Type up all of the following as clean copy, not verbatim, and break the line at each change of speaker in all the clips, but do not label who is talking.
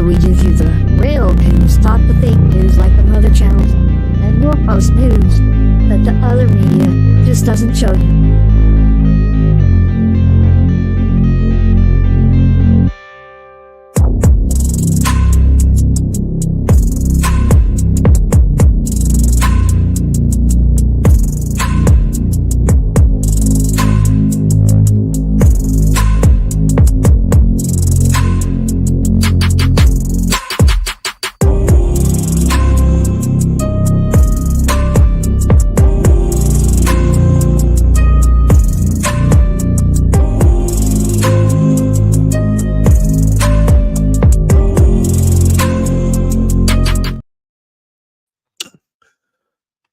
we give you the real news, not the fake news like the other channels. And we'll post news that the other media just doesn't show you.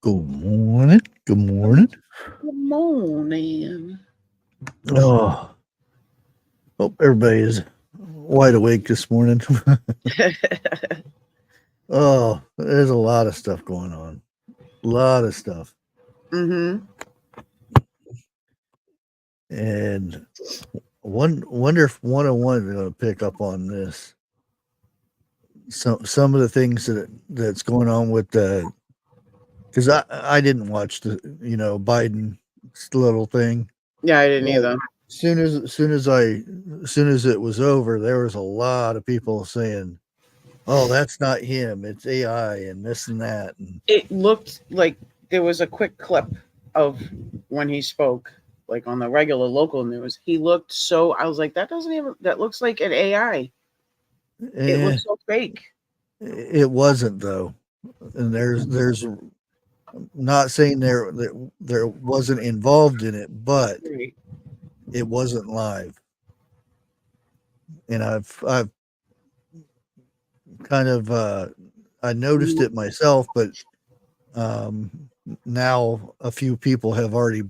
Good morning. Good morning.
Good morning.
Oh, hope everybody is wide awake this morning. Oh, there's a lot of stuff going on. A lot of stuff.
Mm-hmm.
And wonder if 101 is going to pick up on this. Some of the things that's going on with the, because I didn't watch the Biden little thing.
Yeah, I didn't either.
As soon as it was over, there was a lot of people saying, "Oh, that's not him. It's AI and this and that." And
It looked like there was a quick clip of when he spoke, like on the regular local news. He looked so. I was like, that looks like an AI. It looks so fake.
It wasn't though, and there's not saying there wasn't involved in it, but
Right.
it wasn't live. And I've kind of I noticed it myself, but now a few people have already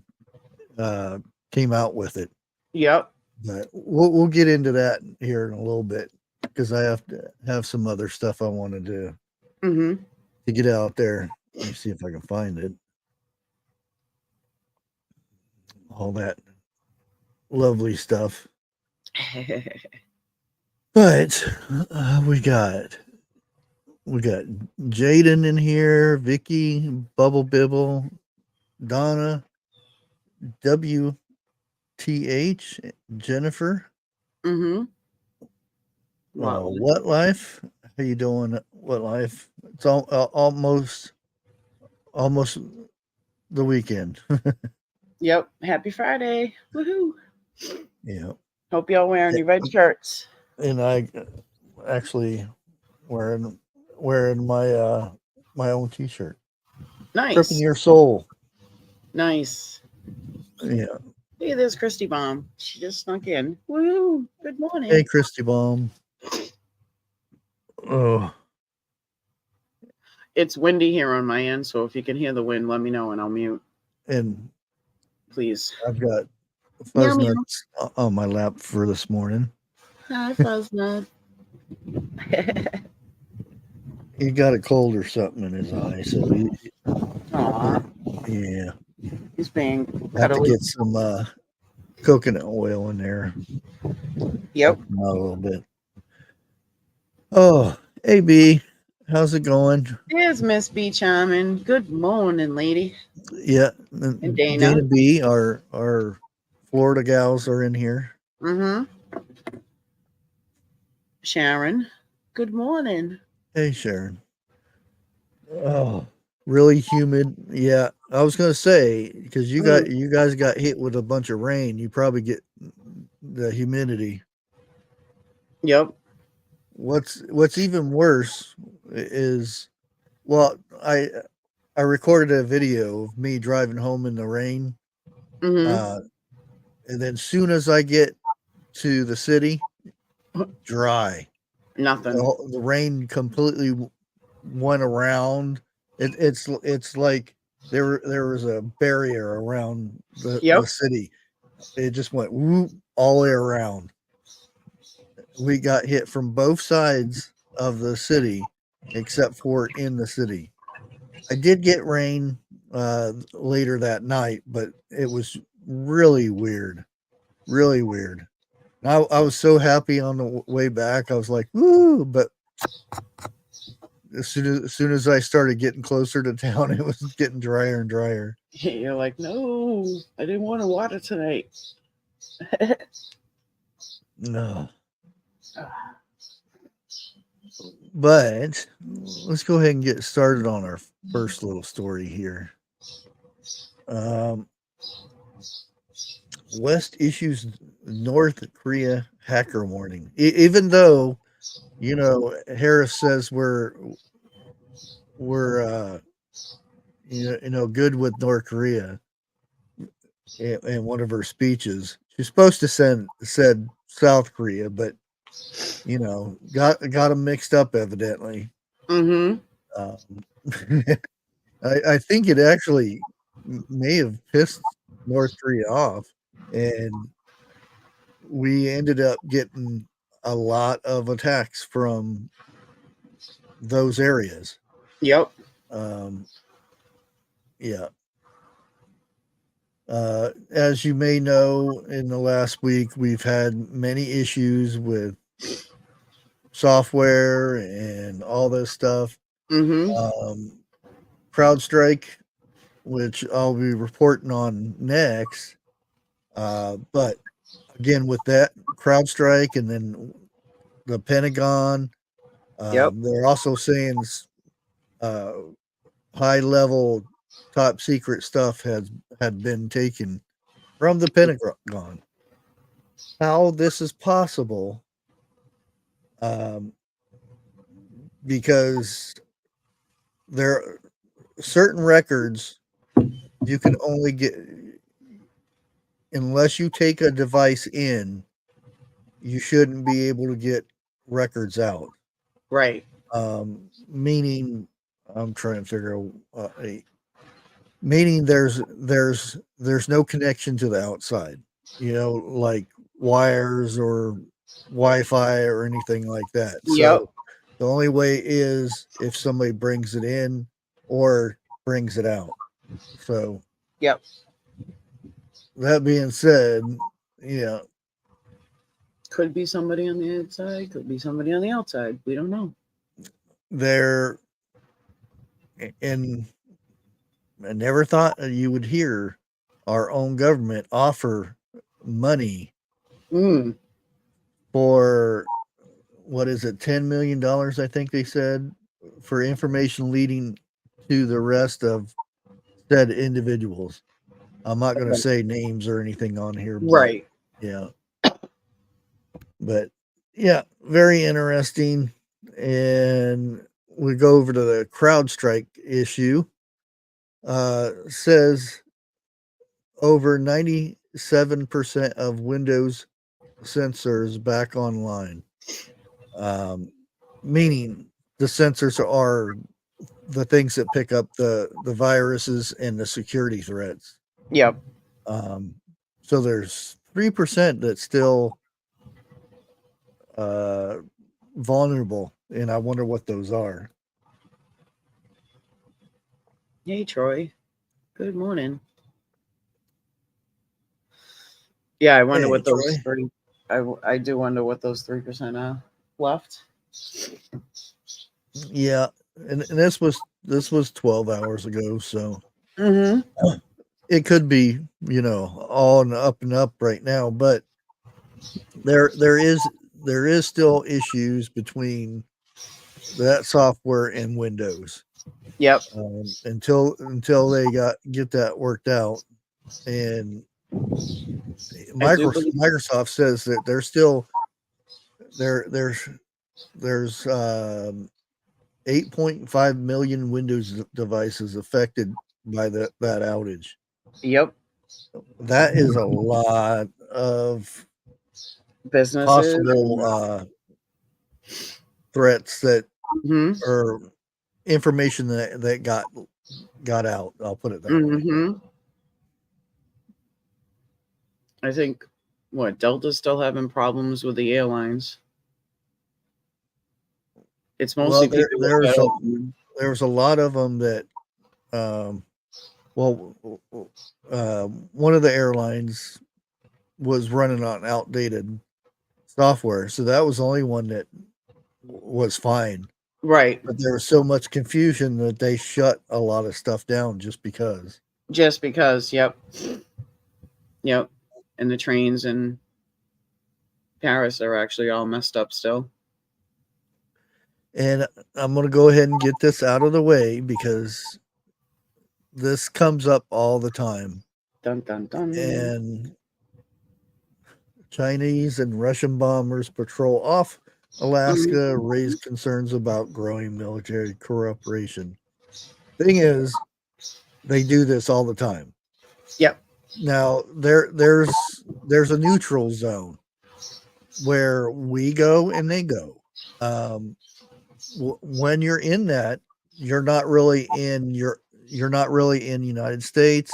came out with it.
Yep.
But we'll get into that here in a little bit because I have to have some other stuff I want to do to get out there. Let me see if I can find it. All that lovely stuff. But we got Jaden in here, Vicky, Bubble Bibble, Donna, WTH, Jennifer.
Wow.
What Life? How you doing? What Life? It's almost the weekend.
Yep. Happy Friday. Woohoo.
Yeah.
Hope y'all wearing your red shirts.
And I actually wearing my my own t-shirt.
Nice.
Tripping Your Soul.
Nice.
Yeah.
Hey, there's Christy Bomb. She just snuck in. Woo! Good morning.
Hey, Christy Bomb. Oh.
It's windy here on my end, so if you can hear the wind, let me know and I'll mute.
And
please.
I've got fuzz nuts on my lap for this morning.
Hi, fuzz nut.
He got a cold or something in his eye, so yeah.
He's being
have to get some coconut oil in there.
Yep.
A little bit. Oh, hey B, how's it going?
There's Miss B chiming. Good morning, lady.
Yeah,
and Dana
B, our Florida gals are in here.
Sharon, good morning.
Hey, Sharon. Oh, really humid. Yeah, I was gonna say because you guys got hit with a bunch of rain. You probably get the humidity.
Yep.
What's even worse is, well, I recorded a video of me driving home in the rain, and then soon as I get to the city, dry.
Nothing.
The rain completely went around. It's like there was a barrier around the city. It just went whoop all the way around. We got hit from both sides of the city, except for in the city. I did get rain later that night, but it was really weird. Really weird. I was so happy on the way back. I was like, woo, but As soon as I started getting closer to town, it was getting drier and drier.
You're like, no, I didn't want to water tonight.
No. But let's go ahead and get started on our first little story here. West issues North Korea hacker warning. Even though, Harris says we're good with North Korea in one of her speeches. She's supposed to said South Korea, but got them mixed up evidently.
Mm-hmm.
I think it actually may have pissed North Korea off, and we ended up getting a lot of attacks from those areas.
Yep.
Yeah. As you may know, in the last week, we've had many issues with software and all this stuff.
Mm-hmm.
CrowdStrike, which I'll be reporting on next. But again, with that CrowdStrike and then the Pentagon,
Yep.
they're also saying high level, top secret stuff had been taken from the Pentagon. How this is possible? Because there are certain records you can only get unless you take a device in. You shouldn't be able to get records out.
Right.
Meaning, I'm trying to figure out. Meaning, there's no connection to the outside. Like wires or Wi-Fi or anything like that.
Yep.
So the only way is if somebody brings it in or brings it out. So
yep.
That being said,
could be somebody on the inside, could be somebody on the outside. We don't know.
And I never thought you would hear our own government offer money for what is it, $10 million, I think they said, for information leading to the rest of said individuals. I'm not going to say names or anything on here.
Right.
Yeah. But yeah, very interesting. And we go over to the CrowdStrike issue. Says over 97% of Windows sensors back online. Meaning the sensors are the things that pick up the viruses and the security threats.
Yep.
So there's 3% that's still vulnerable, and I wonder what those are.
Hey, Troy. Good morning. Yeah, I wonder what those
Troy.
three. I do wonder what those 3% are left.
Yeah, and this was 12 hours ago, so it could be all in up and up right now, but there is still issues between that software and Windows.
Yep.
Until they get that worked out, and Microsoft says that there's 8.5 million Windows devices affected by that outage.
Yep.
That is a lot of
businesses,
possible threats that or information that got out. I'll put it that way.
I think Delta's still having problems with the airlines. It's mostly
there's a lot of them that one of the airlines was running on outdated software, so that was the only one that was fine.
Right.
But there was so much confusion that they shut a lot of stuff down just because.
Just because, yep. Yep. And the trains in Paris are actually all messed up still.
And I'm going to go ahead and get this out of the way because this comes up all the time.
Dun, dun, dun.
And Chinese and Russian bombers patrol off Alaska, raise concerns about growing military cooperation. Thing is, they do this all the time.
Yep.
Now there's a neutral zone where we go and they go. When you're in that, you're not really in United States.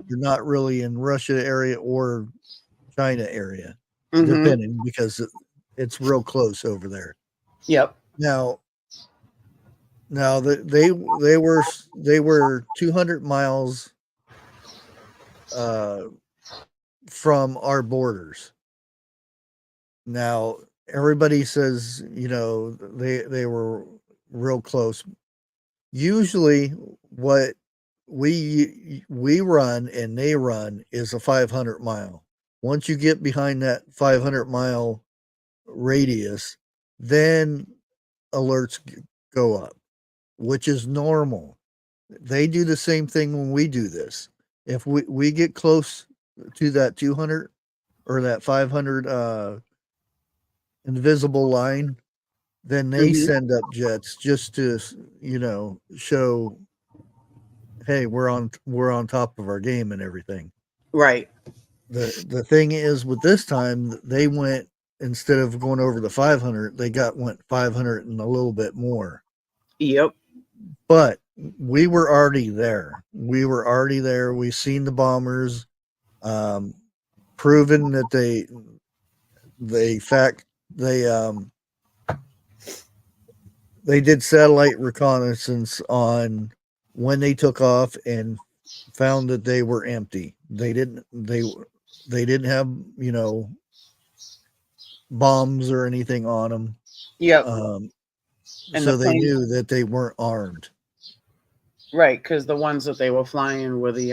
You're not really in Russia area or China area, depending, because it's real close over there.
Yep.
Now they were 200 miles from our borders. Now everybody says, they were real close. Usually what we run and they run is a 500 mile. Once you get behind that 500 mile radius, then alerts go up, which is normal. They do the same thing when we do this. If we get close to that 200 or that 500 invisible line, then they send up jets just to, show, hey, we're on top of our game and everything.
Right.
The thing is, with this time, they went, instead of going over the 500, they went 500 and a little bit more.
Yep.
But we were already there. We've seen the bombers, proven that they did satellite reconnaissance on when they took off and found that they were empty. They didn't have, bombs or anything on them.
Yep.
So they knew that they weren't armed.
Right, because the ones that they were flying were the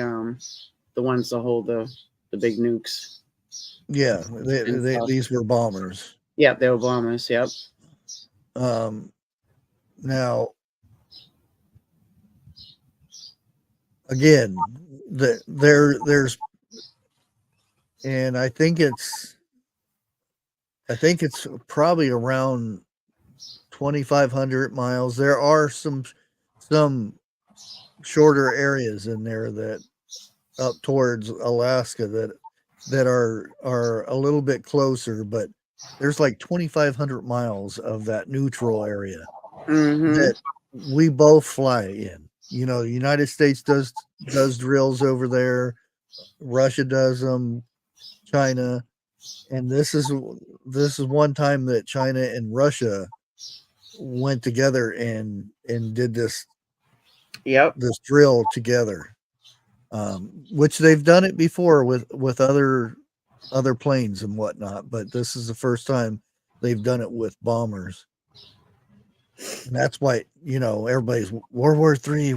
ones that hold the big nukes.
Yeah, these were bombers.
Yep, they were bombers. Yep.
Now, again, there's, and I think it's probably around 2,500 miles. There are some shorter areas in there that up towards Alaska that are a little bit closer, but there's like 2,500 miles of that neutral area that we both fly in. The United States does drills over there. Russia does them. China, and this is one time that China and Russia went together and did this.
Yep.
This drill together, which they've done it before with other planes and whatnot, but this is the first time they've done it with bombers. And that's why, everybody's World War III,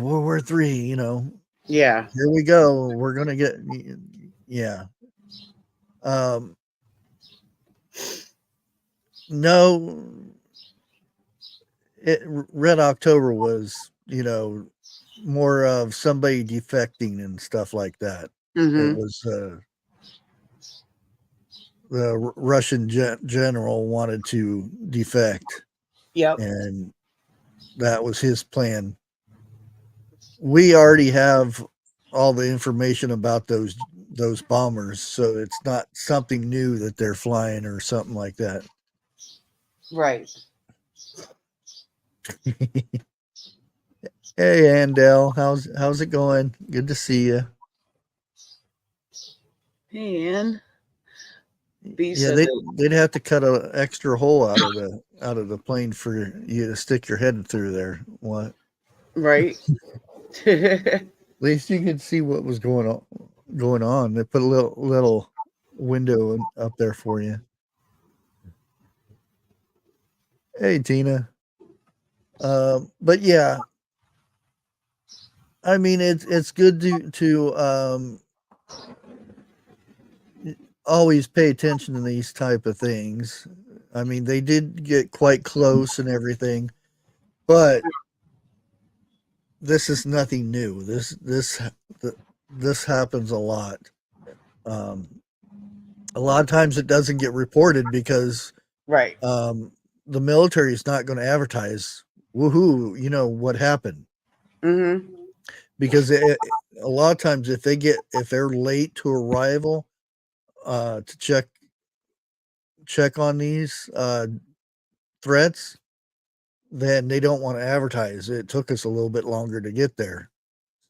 Yeah.
Here we go. We're going to get, yeah. No, Red October was, more of somebody defecting and stuff like that. It was the Russian general wanted to defect.
Yep.
And that was his plan. We already have all the information about those bombers, so it's not something new that they're flying or something like that.
Right.
Hey, Andel, how's it going? Good to see you.
Hey, Ann.
Yeah, they'd have to cut an extra hole out of the plane for you to stick your head through there. What?
Right.
At least you could see what was going on. They put a little window up there for you. Hey, Tina. But yeah, I mean, it's good to always pay attention to these type of things. I mean, they did get quite close and everything, but this is nothing new. This happens a lot. A lot of times it doesn't get reported because
Right.
The military is not going to advertise, woohoo, you know what happened.
Mm-hmm.
Because a lot of times if they're late to arrival to check on these threats, then they don't want to advertise. It took us a little bit longer to get there.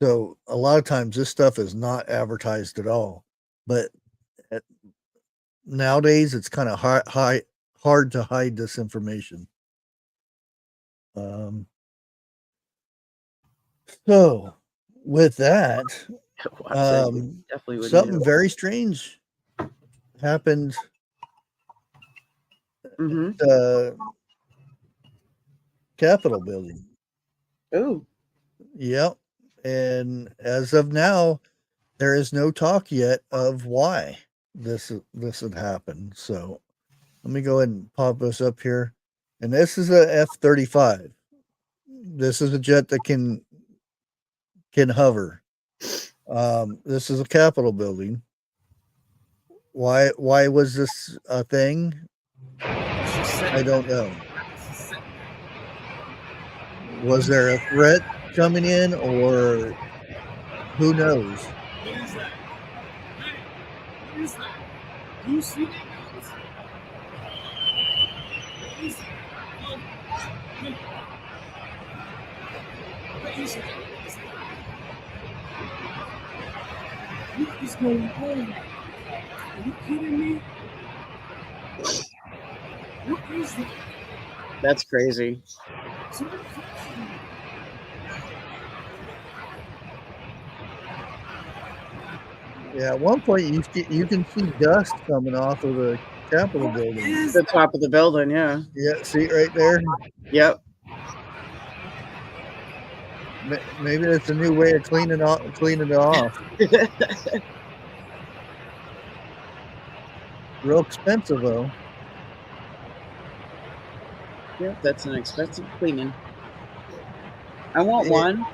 So a lot of times this stuff is not advertised at all. But nowadays it's kind of hard to hide this information. So with that, something very strange happened.
Mm-hmm.
At the Capitol building.
Oh.
Yep. And as of now, there is no talk yet of why this had happened. So let me go ahead and pop this up here. And this is a F-35. This is a jet that can hover. This is a Capitol building. Why was this a thing? I don't know. Was there a threat coming in, or who knows?
What is that? Hey, what is that? Do you see that, guys? What is that? Hey. What is that? What is going on? Are you kidding me? What is that?
That's crazy.
Yeah, at one point you can see dust coming off of the Capitol building.
The top of the building, yeah.
Yeah, see it right there?
Yep.
Maybe that's a new way of cleaning it off. Real expensive though.
Yep, that's an expensive cleaning. I want one.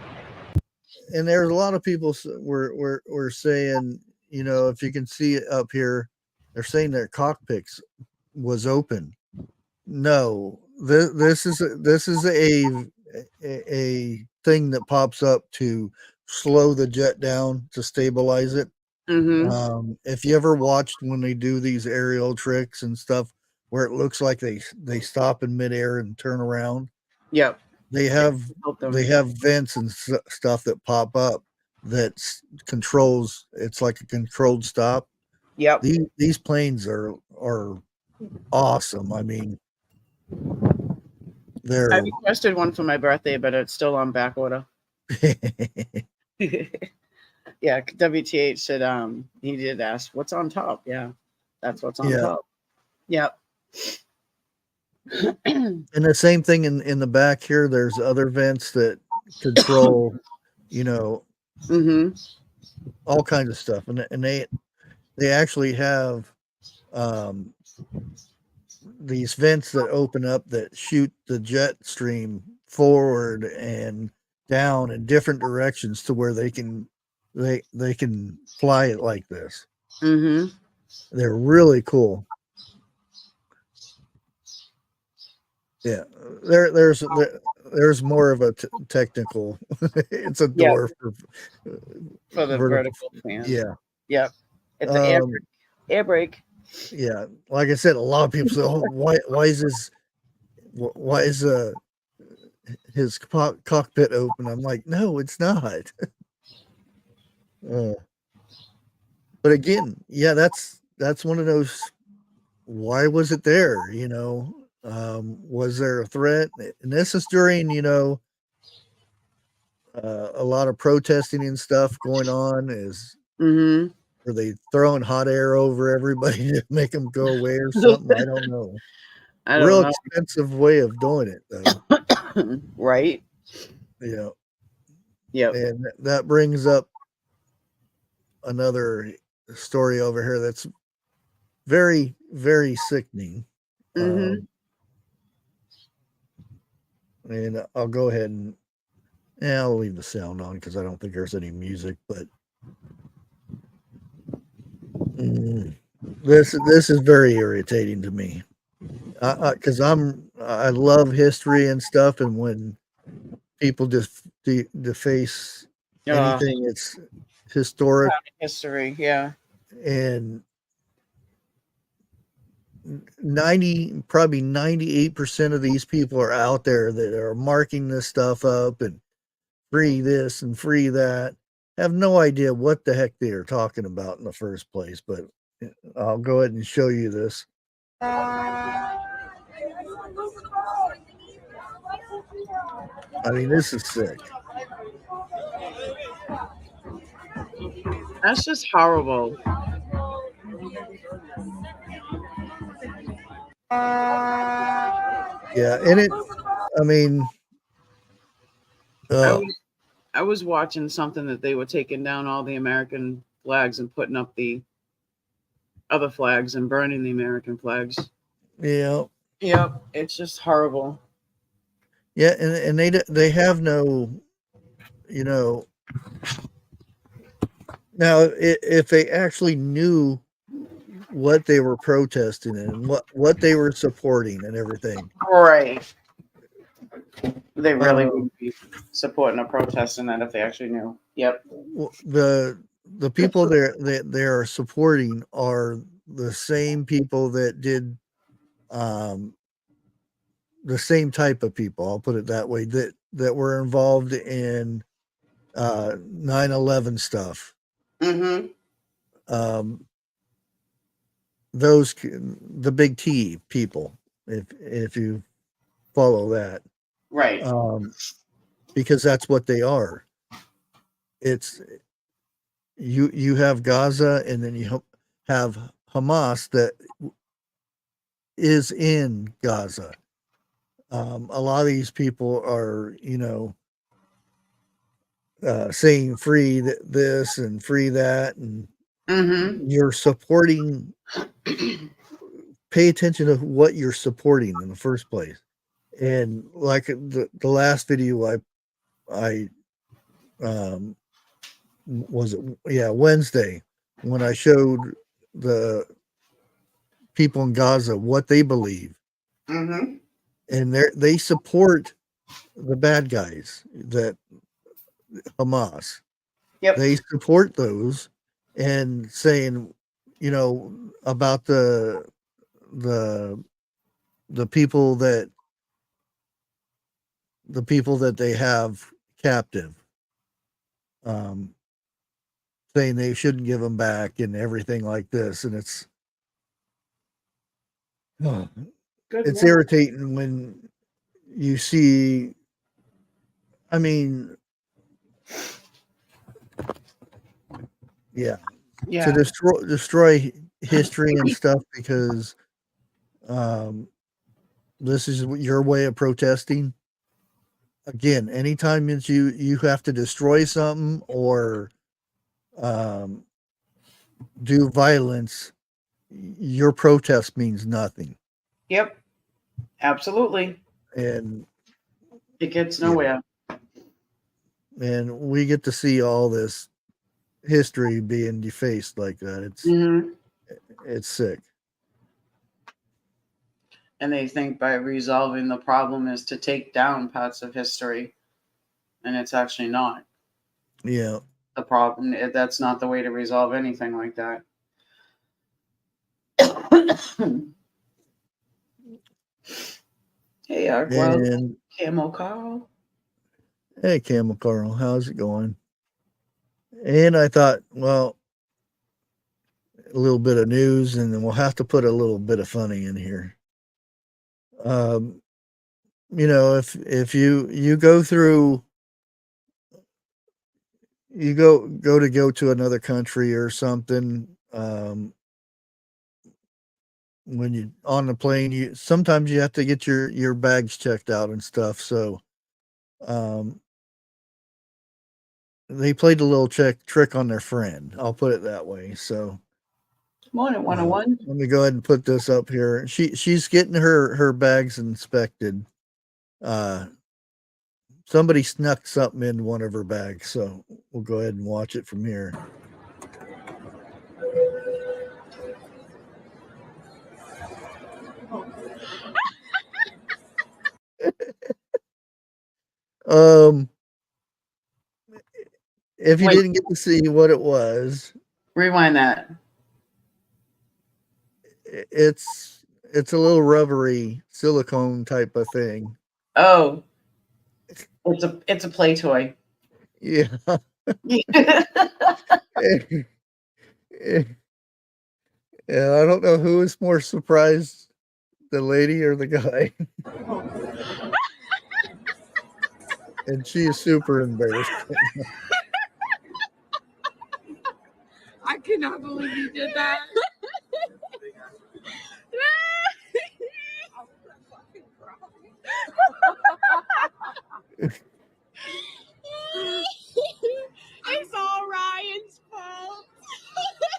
And there's a lot of people were saying, you know, if you can see it up here, they're saying their cockpits was open. No, this is a thing that pops up to slow the jet down to stabilize it.
Mm-hmm.
If you ever watched when they do these aerial tricks and stuff where it looks like they stop in midair and turn around.
Yep.
They have vents and stuff that pop up that controls. It's like a controlled stop.
Yep.
These planes are awesome. I mean,
I requested one for my birthday, but it's still on back order. Yeah, WTH said he did ask what's on top. Yeah, that's what's on top. Yep.
And the same thing in the back here. There's other vents that control, you know, all kinds of stuff, and they actually have these vents that open up that shoot the jet stream forward and down in different directions to where they can fly it like this. They're really cool. Yeah, there's more of a technical. It's a door
for the vertical fan.
Yeah.
Yep. It's an air brake.
Yeah, like I said, a lot of people say, "Oh, why is his cockpit open?" I'm like, no, it's not. But again, yeah, that's one of those. Why was it there? You know, was there a threat? And this is during, you know, a lot of protesting and stuff going on. Are they throwing hot air over everybody to make them go away or something? I don't know.
I
Real
don't
expensive way of doing it, though.
know. Right?
Yeah.
Yep.
And that brings up another story over here that's very, very sickening.
Mm-hmm.
And I'll go ahead and I'll leave the sound on because I don't think there's any music. But this is very irritating to me because I love history and stuff, and when people just deface anything it's historic
History, yeah.
and 98% of these people are out there that are marking this stuff up and free this and free that, have no idea what the heck they are talking about in the first place. But I'll go ahead and show you this. I mean, this is sick.
That's just horrible.
Yeah, and I mean,
I was watching something that they were taking down all the American flags and putting up the other flags and burning the American flags.
Yeah.
Yep, it's just horrible.
Yeah, and they have no, you know. Now, if they actually knew what they were protesting and what they were supporting and everything,
Right. They really would be supporting a protest in that if they actually knew. Yep.
The people they are supporting are the same people that did the same type of people, I'll put it that way, that were involved in 9/11 stuff.
Mm-hmm.
Those the big T people, if you follow that,
right?
Because that's what they are. It's you have Gaza, and then you have Hamas that is in Gaza. A lot of these people are, saying free this and free that, and you're supporting. Pay attention to what you're supporting in the first place. And like the last video I was it Wednesday, when I showed the people in Gaza what they believe, and they support the bad guys, that Hamas.
Yep.
They support those and saying, about the people that they have captive, saying they shouldn't give them back and everything like this. And it's irritating when you see, I mean, to destroy history and stuff because this is your way of protesting. Again, anytime that you have to destroy something or do violence, your protest means nothing.
Yep, absolutely.
And
it gets nowhere.
And we get to see all this history being defaced like that. It's sick.
And they think by resolving the problem is to take down parts of history, and it's actually not.
Yeah.
The problem, that's not the way to resolve anything like that. Hey, Ark,
and
Camo Carl.
Hey, Camo Carl, how's it going? And I thought, well, a little bit of news, and then we'll have to put a little bit of funny in here. If you go through, you go to another country or something, when you on the plane, you sometimes you have to get your bags checked out and stuff. So, they played a little trick on their friend. I'll put it that way. So,
Morning 101.
let me go ahead and put this up here. She's getting her bags inspected. Somebody snuck something in one of her bags, so we'll go ahead and watch it from here. If you didn't get to see what it was,
rewind that.
It's a little rubbery silicone type of thing.
Oh, it's a play toy.
Yeah. Yeah, I don't know who is more surprised, the lady or the guy. And she is super embarrassed.
I cannot believe you did that. It's all Ryan's fault.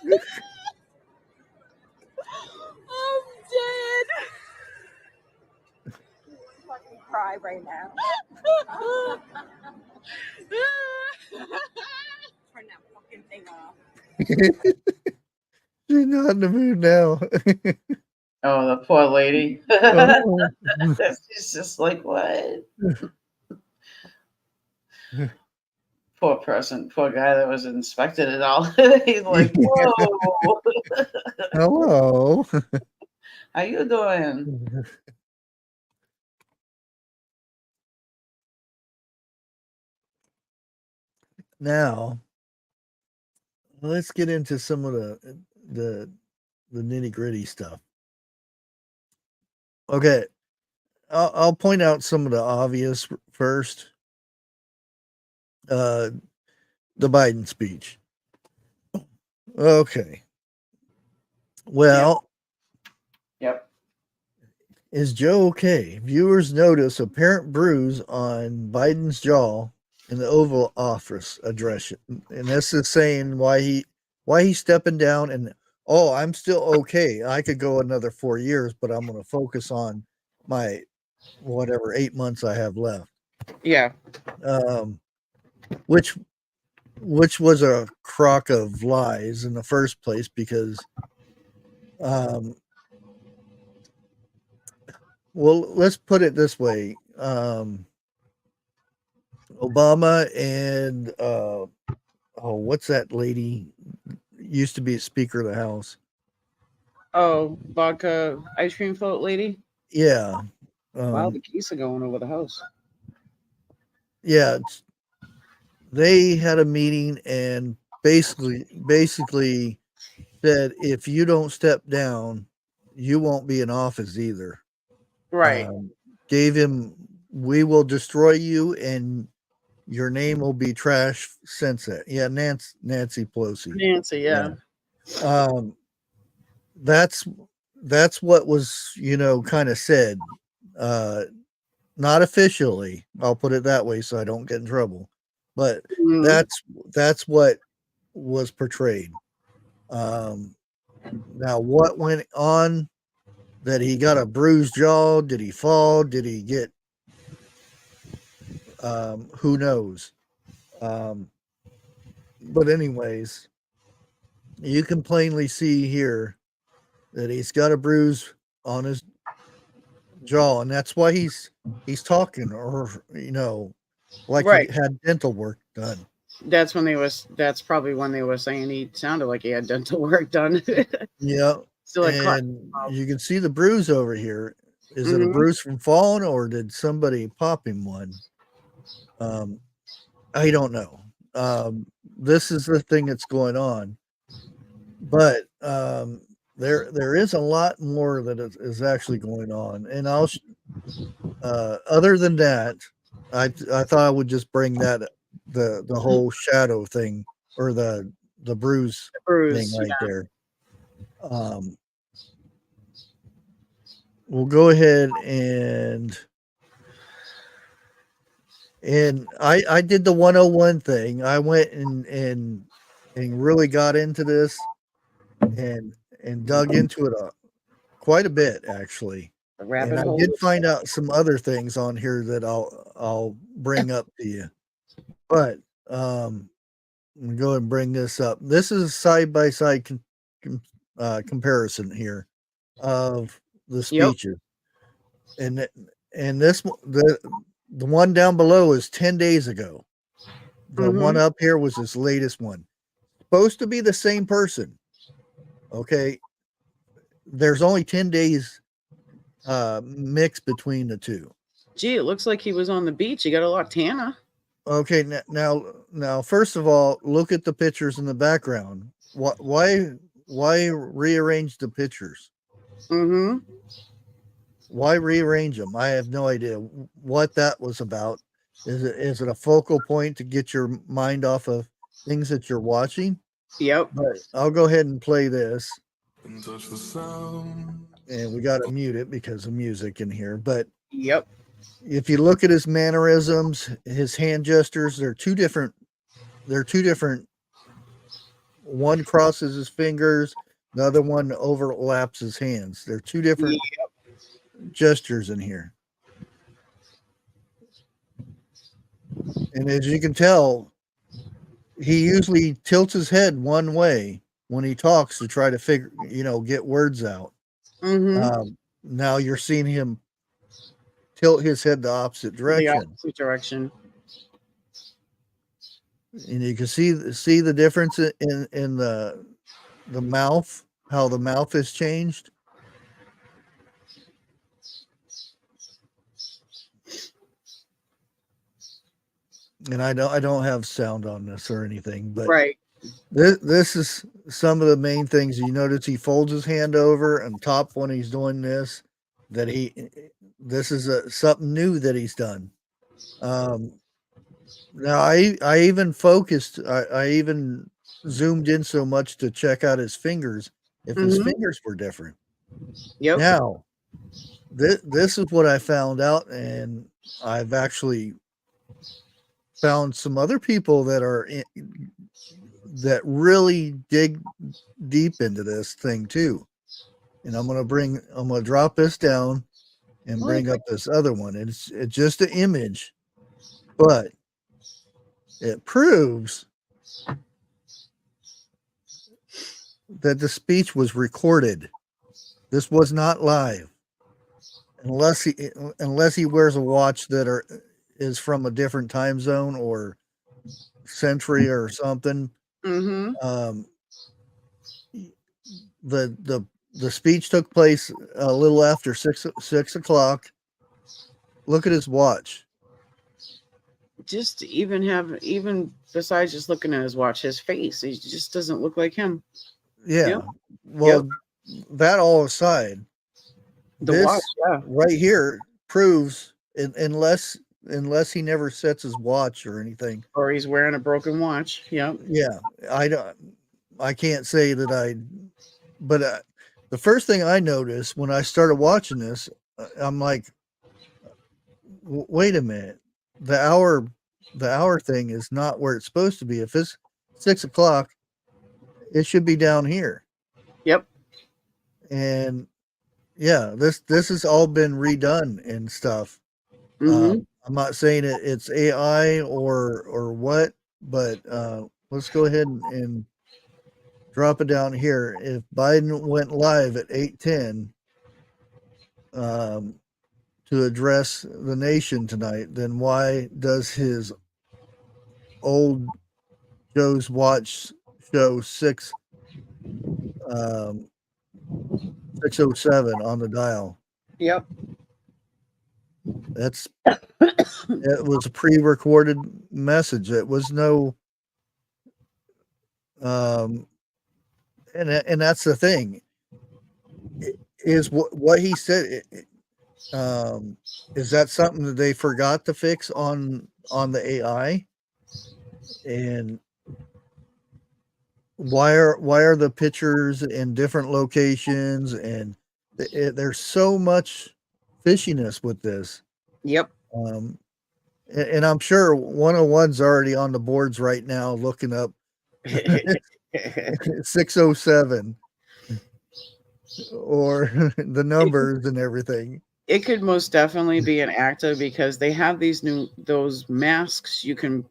I'm dead. I fucking cry right now. Turn that fucking thing off.
She's not in the mood now.
Oh, the poor lady.
Oh.
She's just like, what? Poor person, poor guy that was inspected it all. He's like, whoa.
Hello.
How you doing?
Now, let's get into some of the nitty-gritty stuff. Okay. I'll point out some of the obvious first. The Biden speech. Okay. Well,
Yep.
Is Joe okay? Viewers notice apparent bruise on Biden's jaw in the Oval Office address. And this is saying why he's stepping down and I'm still okay. I could go another 4 years, but I'm going to focus on my whatever 8 months I have left.
Yeah.
Which was a crock of lies in the first place because well, let's put it this way. Obama and what's that lady used to be a Speaker of the House?
Oh, vodka ice cream float lady?
Yeah.
Wow, the geese are going over the house.
Yeah. They had a meeting and basically said if you don't step down, you won't be in office either.
Right.
Gave him, we will destroy you and your name will be trash since that. Yeah, Nancy Pelosi.
Nancy, yeah.
That's what was, kind of said. Not officially, I'll put it that way so I don't get in trouble. But that's what was portrayed. Now what went on, that he got a bruised jaw, did he fall, did he get who knows? But anyways, you can plainly see here that he's got a bruise on his jaw, and that's why he's talking, or like
right.
he had dental work done.
That's probably when they were saying he sounded like he had dental work done.
Yeah.
Still
and you can see the bruise over here. Is it a bruise from falling, or did somebody pop him one? I don't know. This is the thing that's going on, but there is a lot more that is actually going on, and other than that, I thought I would just bring that the whole shadow thing, or the bruise thing right there. we'll go ahead and I did the 101 thing. I went and really got into this and dug into it quite a bit actually.
The
And
rabbit
I
hole.
did find out some other things on here that I'll bring up to you. But I'm gonna go and bring this up. This is side by side comparison here of the speeches, and this the one down below is 10 days ago. The one up here was his latest one. Supposed to be the same person. Okay, there's only 10 days mix between the two.
Gee, it looks like he was on the beach. He got a lot tanner.
Okay, now, first of all, look at the pictures in the background. Why rearrange the pictures? Why rearrange them? I have no idea what that was about. Is it a focal point to get your mind off of things that you're watching?
Yep.
But I'll go ahead and play this.
And touch the sound.
And we got to mute it because of music in here. But
yep,
if you look at his mannerisms, his hand gestures, they're two different. One crosses his fingers, the other one overlaps his hands. They're two different gestures in here. And as you can tell, he usually tilts his head one way when he talks to try to get words out. Now you're seeing him tilt his head the opposite direction. And you can see the difference in the mouth, how the mouth has changed. And I don't have sound on this or anything, but this is some of the main things. You notice he folds his hand over and top when he's doing this. This is something new that he's done. Now I even focused. I even zoomed in so much to check out his fingers if his fingers were different. Now this is what I found out, and I've actually found some other people that really dig deep into this thing too. And I'm gonna drop this down and bring up this other one. It's just an image, but it proves that the speech was recorded. This was not live, unless he wears a watch that is from a different time zone or century or something. The speech took place a little after 6 o'clock. Look at his watch.
Just even besides just looking at his watch, his face, he just doesn't look like him.
Yeah. Well, that all aside, this watch, right here proves, unless he never sets his watch or anything,
or he's wearing a broken watch. Yeah.
I can't say that but the first thing I noticed when I started watching this, I'm like, wait a minute, the hour thing is not where it's supposed to be. If it's 6 o'clock, it should be down here.
Yep.
And this has all been redone and stuff. I'm not saying it's AI or what, but let's go ahead and drop it down here. If Biden went live at 8:10 to address the nation tonight, then why does his old Joe's watch show 6:07 on the dial?
Yep.
It was a pre-recorded message. It was no and that's the thing, is what he said. Is that something that they forgot to fix on the AI? And why are the pictures in different locations? And there's so much fishiness with this.
Yep.
And I'm sure 101's already on the boards right now looking up 607 or the numbers and everything.
It could most definitely be an actor because they have those masks you can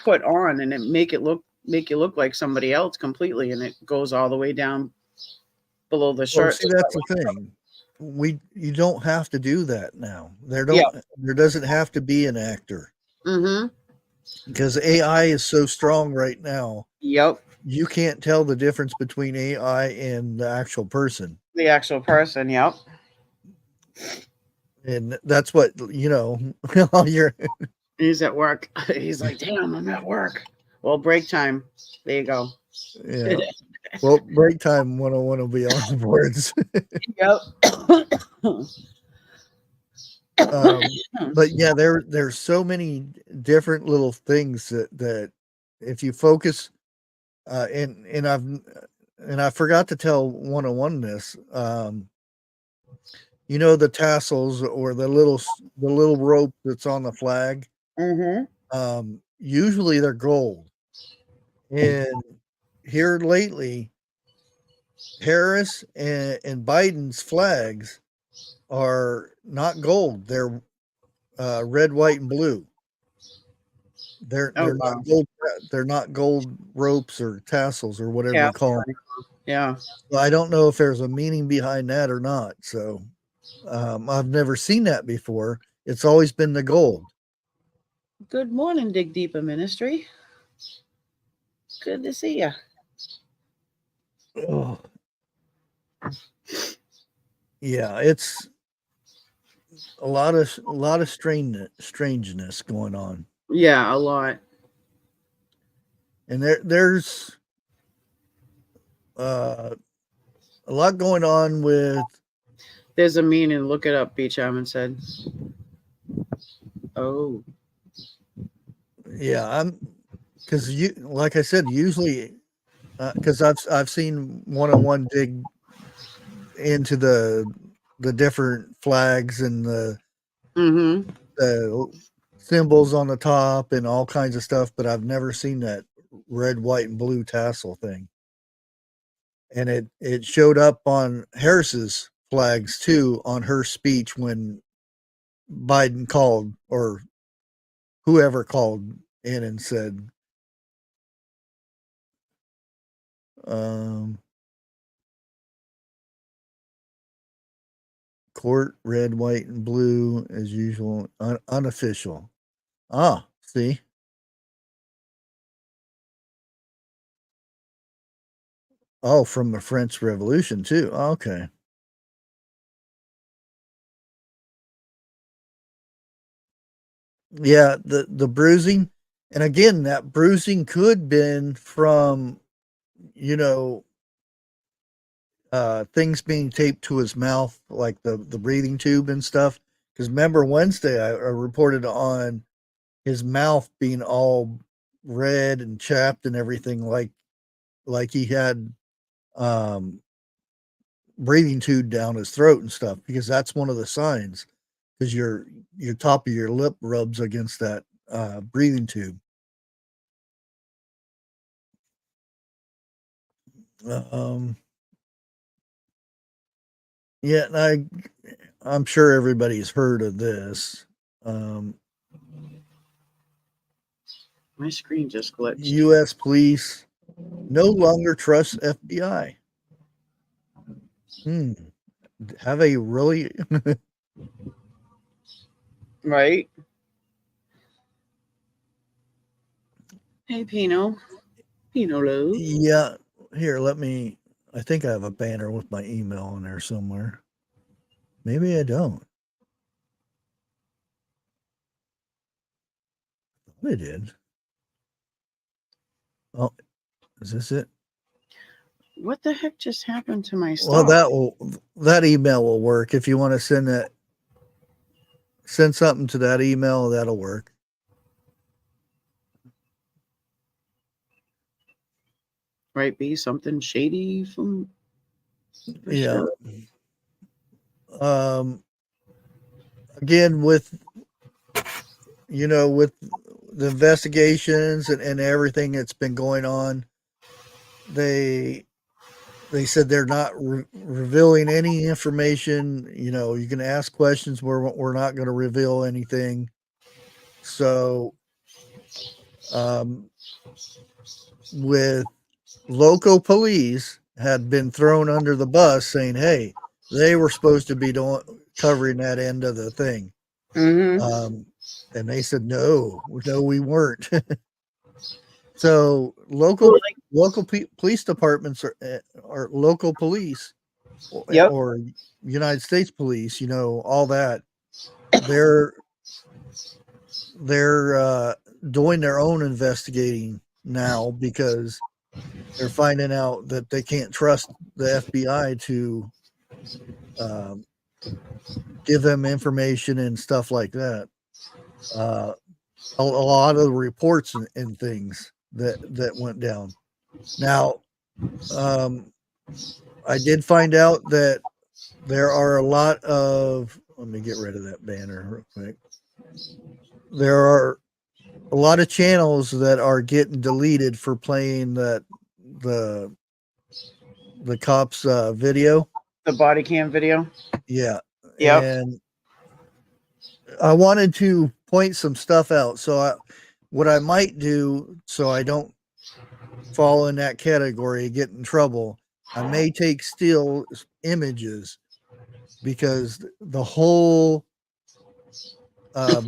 put on and it make you look like somebody else completely, and it goes all the way down below the shirt.
Well, see, that's the thing. You don't have to do that now. There doesn't have to be an actor. Because AI is so strong right now.
Yep.
You can't tell the difference between AI and the actual person.
The actual person, yep.
And that's what,
He's at work. He's like, damn, I'm at work. Well, break time. There you go.
Yeah. Well, break time 101 will be on the boards.
Yep.
But yeah, there's so many different little things that if you focus, and I forgot to tell 101 this, the tassels or the little rope that's on the flag. Usually they're gold, and here lately, Harris and Biden's flags are not gold. They're red, white, and blue. They're not gold. They're not gold ropes or tassels or whatever you call them.
Yeah.
Well, I don't know if there's a meaning behind that or not. So I've never seen that before. It's always been the gold.
Good morning, Dig Deeper Ministry. Good to see you.
Oh. Yeah, it's a lot of strangeness going on.
Yeah, a lot.
And there's a lot going on with.
There's a meaning. Look it up. Beach Almond said. Oh.
Yeah, because like I said, usually because I've seen 101 dig into the different flags and the symbols on the top and all kinds of stuff, but I've never seen that red, white, and blue tassel thing. And it showed up on Harris's flags too on her speech when Biden called, or whoever called in and said, court, red, white, and blue as usual, unofficial. See. Oh, from the French Revolution too. Okay. Yeah, the bruising, and again, that bruising could been from, things being taped to his mouth, like the breathing tube and stuff. Because remember Wednesday, I reported on his mouth being all red and chapped and everything, like he had breathing tube down his throat and stuff, because that's one of the signs, because your top of your lip rubs against that breathing tube. Yeah, and I'm sure everybody's heard of this.
My screen just glitched.
U.S. police no longer trust FBI. Have a really
right? Hey, Pino Lou.
Yeah, here, I think I have a banner with my email on there somewhere. Maybe I don't. I thought I did. Oh, is this it?
What the heck just happened to my stuff?
Well, that email will work. If you want to send something to that email, that'll work.
Might be something shady from.
Yeah. again, with with the investigations and everything that's been going on, they said they're not revealing any information. You can ask questions. We're not going to reveal anything. So, with local police had been thrown under the bus, saying, "Hey, they were supposed to be covering that end of the thing," and they said, "No, we weren't." So local police departments or local police, or United States police, all that, they're doing their own investigating now because they're finding out that they can't trust the FBI to give them information and stuff like that. A lot of the reports and things that went down. Now, I did find out that there are a lot of, let me get rid of that banner real quick. There are a lot of channels that are getting deleted for playing the cops video,
the body cam video.
Yeah. And I wanted to point some stuff out. So what I might do, so I don't fall in that category, get in trouble, I may take still images, because the whole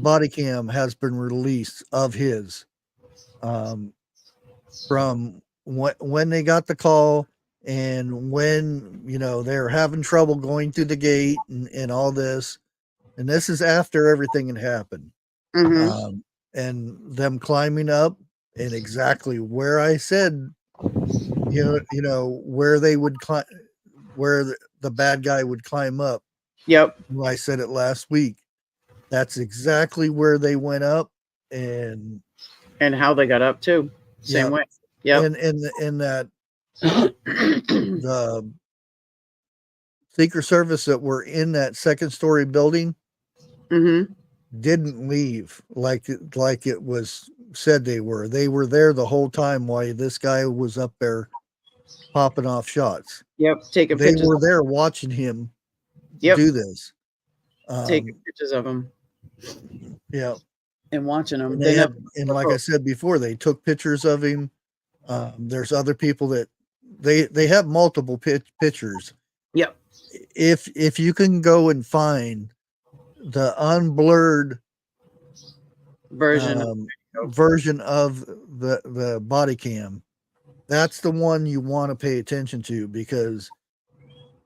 body cam has been released of his, from when they got the call, and when they're having trouble going through the gate and all this, and this is after everything had happened. And them climbing up, and exactly where I said, where they would climb, where the bad guy would climb up. I said it last week. That's exactly where they went up, and
how they got up too. Same way.
And that the Secret Service that were in that second story building didn't leave like it was said they were. They were there the whole time while this guy was up there popping off shots.
Taking
they
pictures.
Were there watching him do this.
Taking pictures of him.
And
watching him.
And like I said before, they took pictures of him. There's other people that they have multiple pictures. If you can go and find the unblurred version of the body cam, that's the one you want to pay attention to, because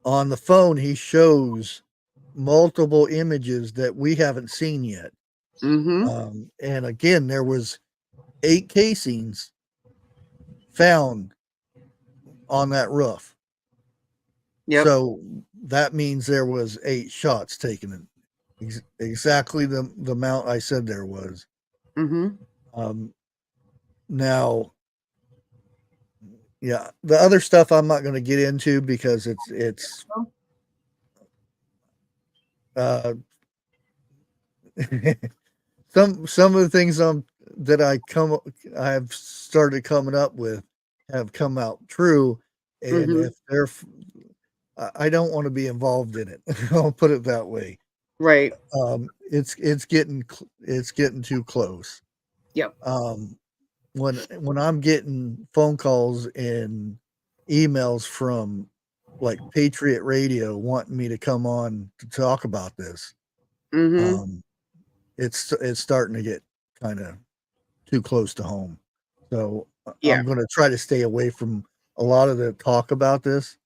on the phone he shows multiple images that we haven't seen yet. And again, there was 8 casings found on that roof. So that means there was 8 shots taken. Exactly the amount I said there was. Now, the other stuff I'm not going to get into, because it's some of the things that I've started coming up with have come out true, and if they're, I don't want to be involved in it. I'll put it that way. It's getting too close. When I'm getting phone calls and emails from like Patriot Radio wanting me to come on to talk about this, it's starting to get kind of too close to home. So I'm going to try to stay away from a lot of the talk about this.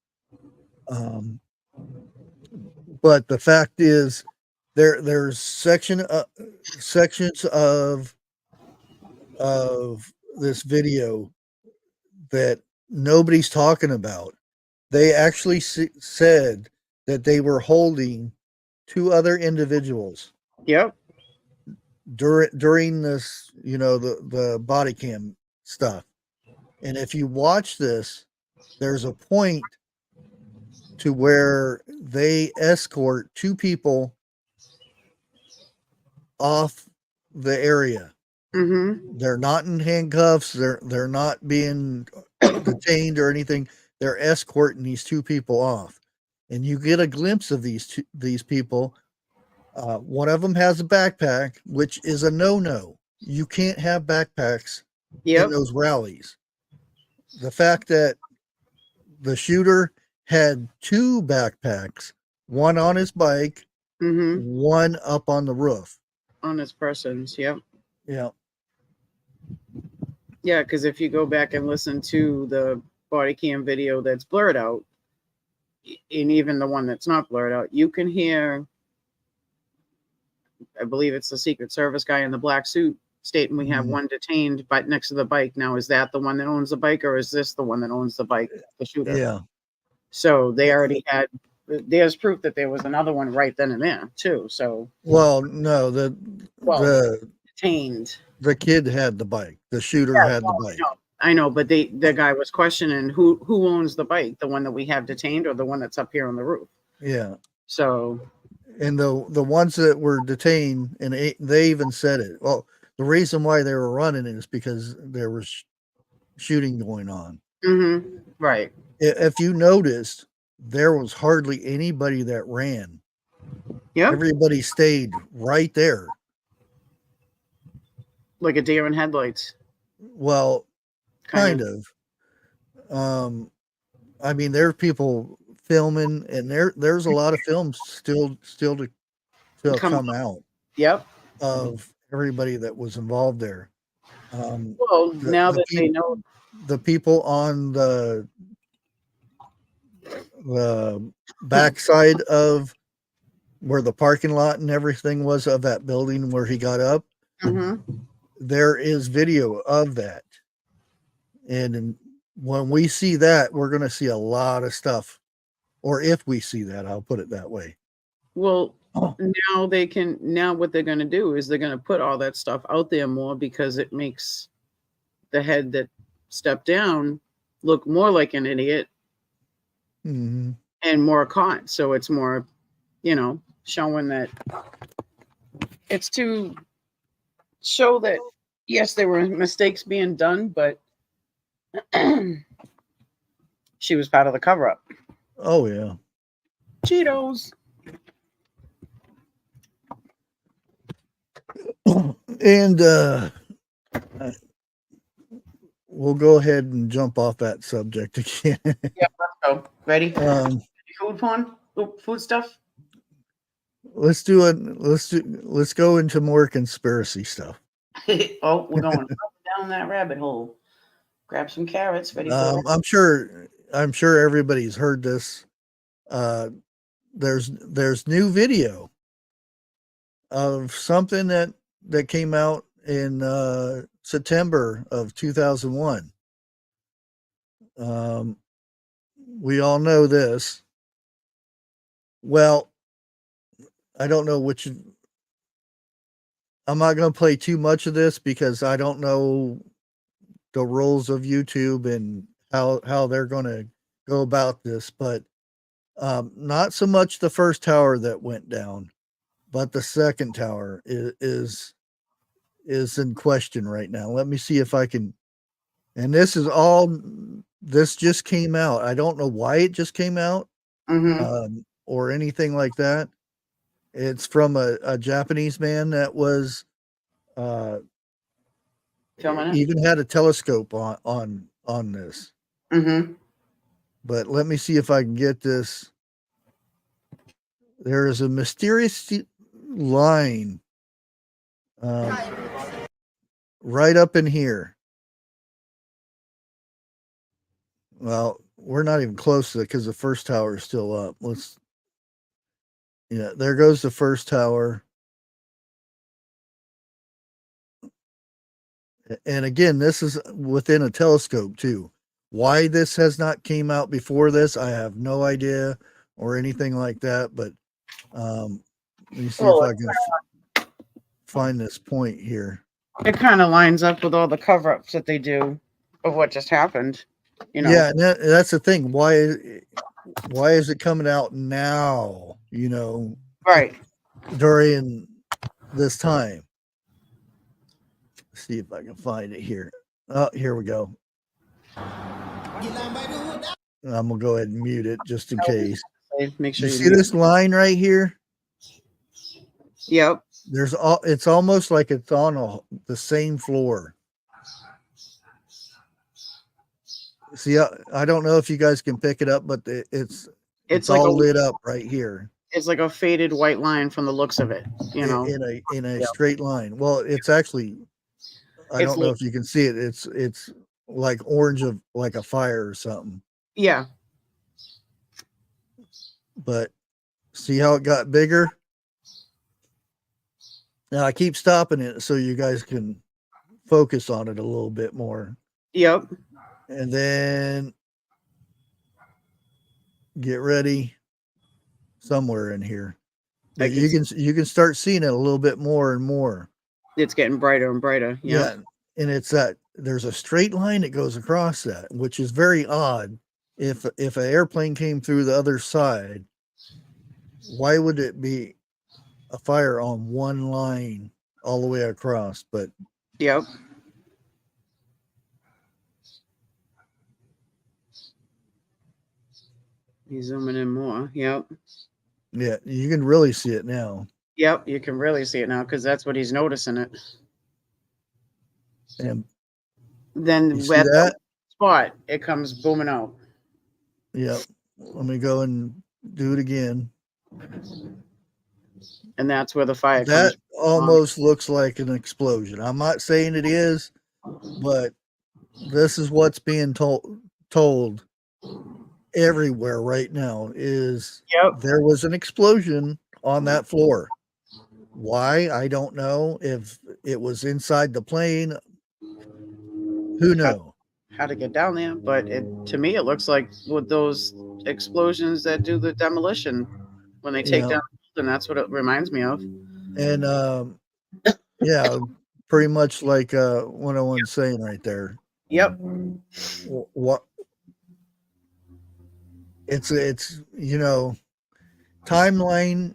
But the fact is, there's sections of this video that nobody's talking about. They actually said that they were holding 2 other individuals. During this, the body cam stuff. And if you watch this, there's a point to where they escort 2 people off the area.
Mm-hmm.
They're not in handcuffs. They're not being detained or anything. They're escorting these 2 people off, and you get a glimpse of these people. One of them has a backpack, which is a no-no. You can't have backpacks in those rallies. The fact that the shooter had 2 backpacks, one on his bike, one up on the roof.
On his persons,
Yeah.
Yeah, because if you go back and listen to the body cam video that's blurred out, and even the one that's not blurred out, you can hear, I believe it's the Secret Service guy in the black suit stating we have one detained but next to the bike. Now, is that the one that owns the bike, or is this the one that owns the bike, the shooter?
Yeah.
So they already had, there's proof that there was another one right then and there too. So,
well, no, the
detained.
The kid had the bike. The shooter had the bike.
I know, but the guy was questioning who owns the bike, the one that we have detained or the one that's up here on the roof.
Yeah.
So,
and the ones that were detained, and they even said it. Well, the reason why they were running is because there was shooting going on.
Right.
If you noticed, there was hardly anybody that ran.
Yep.
Everybody stayed right there.
Like a deer in headlights.
Well, kind of. I mean, there are people filming, and there's a lot of films still to come out.
Yep.
Of everybody that was involved there.
Well, now that they know,
the people on the backside of where the parking lot and everything was of that building where he got up, there is video of that. And when we see that, we're going to see a lot of stuff. Or if we see that, I'll put it that way.
Well, now what they're going to do is they're going to put all that stuff out there more, because it makes the head that stepped down look more like an idiot and more caught. So it's more, showing that it's to show that, yes, there were mistakes being done, but she was part of the cover-up.
Oh, yeah.
Cheetos.
And we'll go ahead and jump off that subject again.
Yeah, let's go. Ready? Food porn? Food stuff?
Let's go into more conspiracy stuff.
Oh, we're going down that rabbit hole. Grab some carrots. Ready for
I'm sure everybody's heard this. There's new video of something that came out in September of 2001. We all know this. Well, I don't know which. I'm not going to play too much of this because I don't know the rules of YouTube and how they're going to go about this, but not so much the first tower that went down, but the second tower is in question right now. Let me see if I can. And this just came out. I don't know why it just came out, or anything like that. It's from a Japanese man that was even had a telescope on this. But let me see if I can get this. There is a mysterious line right up in here. Well, we're not even close to it because the first tower is still up. There goes the first tower. And again, this is within a telescope too. Why this has not came out before this, I have no idea or anything like that. But let me see if I can find this point here.
It kind of lines up with all the cover-ups that they do of what just happened.
Yeah, and that's the thing. Why why is it coming out now? You know,
Right.
during this time. Let's see if I can find it here. Oh, here we go. I'm gonna go ahead and mute it just in case.
Make sure
You
you
see this line right here?
Yep.
It's almost like it's on the same floor. See, I don't know if you guys can pick it up, but it's
like
all lit up right here.
It's like a faded white line from the looks of it, you know,
in a straight line. Well, it's actually, I don't know if you can see it. It's like orange of like a fire or something.
Yeah.
But see how it got bigger? Now I keep stopping it so you guys can focus on it a little bit more.
Yep.
And then get ready somewhere in here. You can start seeing it a little bit more and more.
It's getting brighter and brighter.
Yeah. And it's that there's a straight line that goes across that, which is very odd. If an airplane came through the other side, why would it be a fire on one line all the way across? But
yep. He's zooming in more. Yep.
Yeah, you can really see it now.
Yep, you can really see it now because that's what he's noticing it.
And
then
at that
spot, it comes booming out.
Yep. Let me go and do it again.
And that's where the fire comes.
That almost looks like an explosion. I'm not saying it is, but this is what's being told everywhere right now is there was an explosion on that floor. Why? I don't know. If it was inside the plane, who knows?
How to get down there, but to me it looks like with those explosions that do the demolition when they take down, and that's what it reminds me of.
And yeah, pretty much like 101 saying right there.
Yep.
What it's you know, timeline,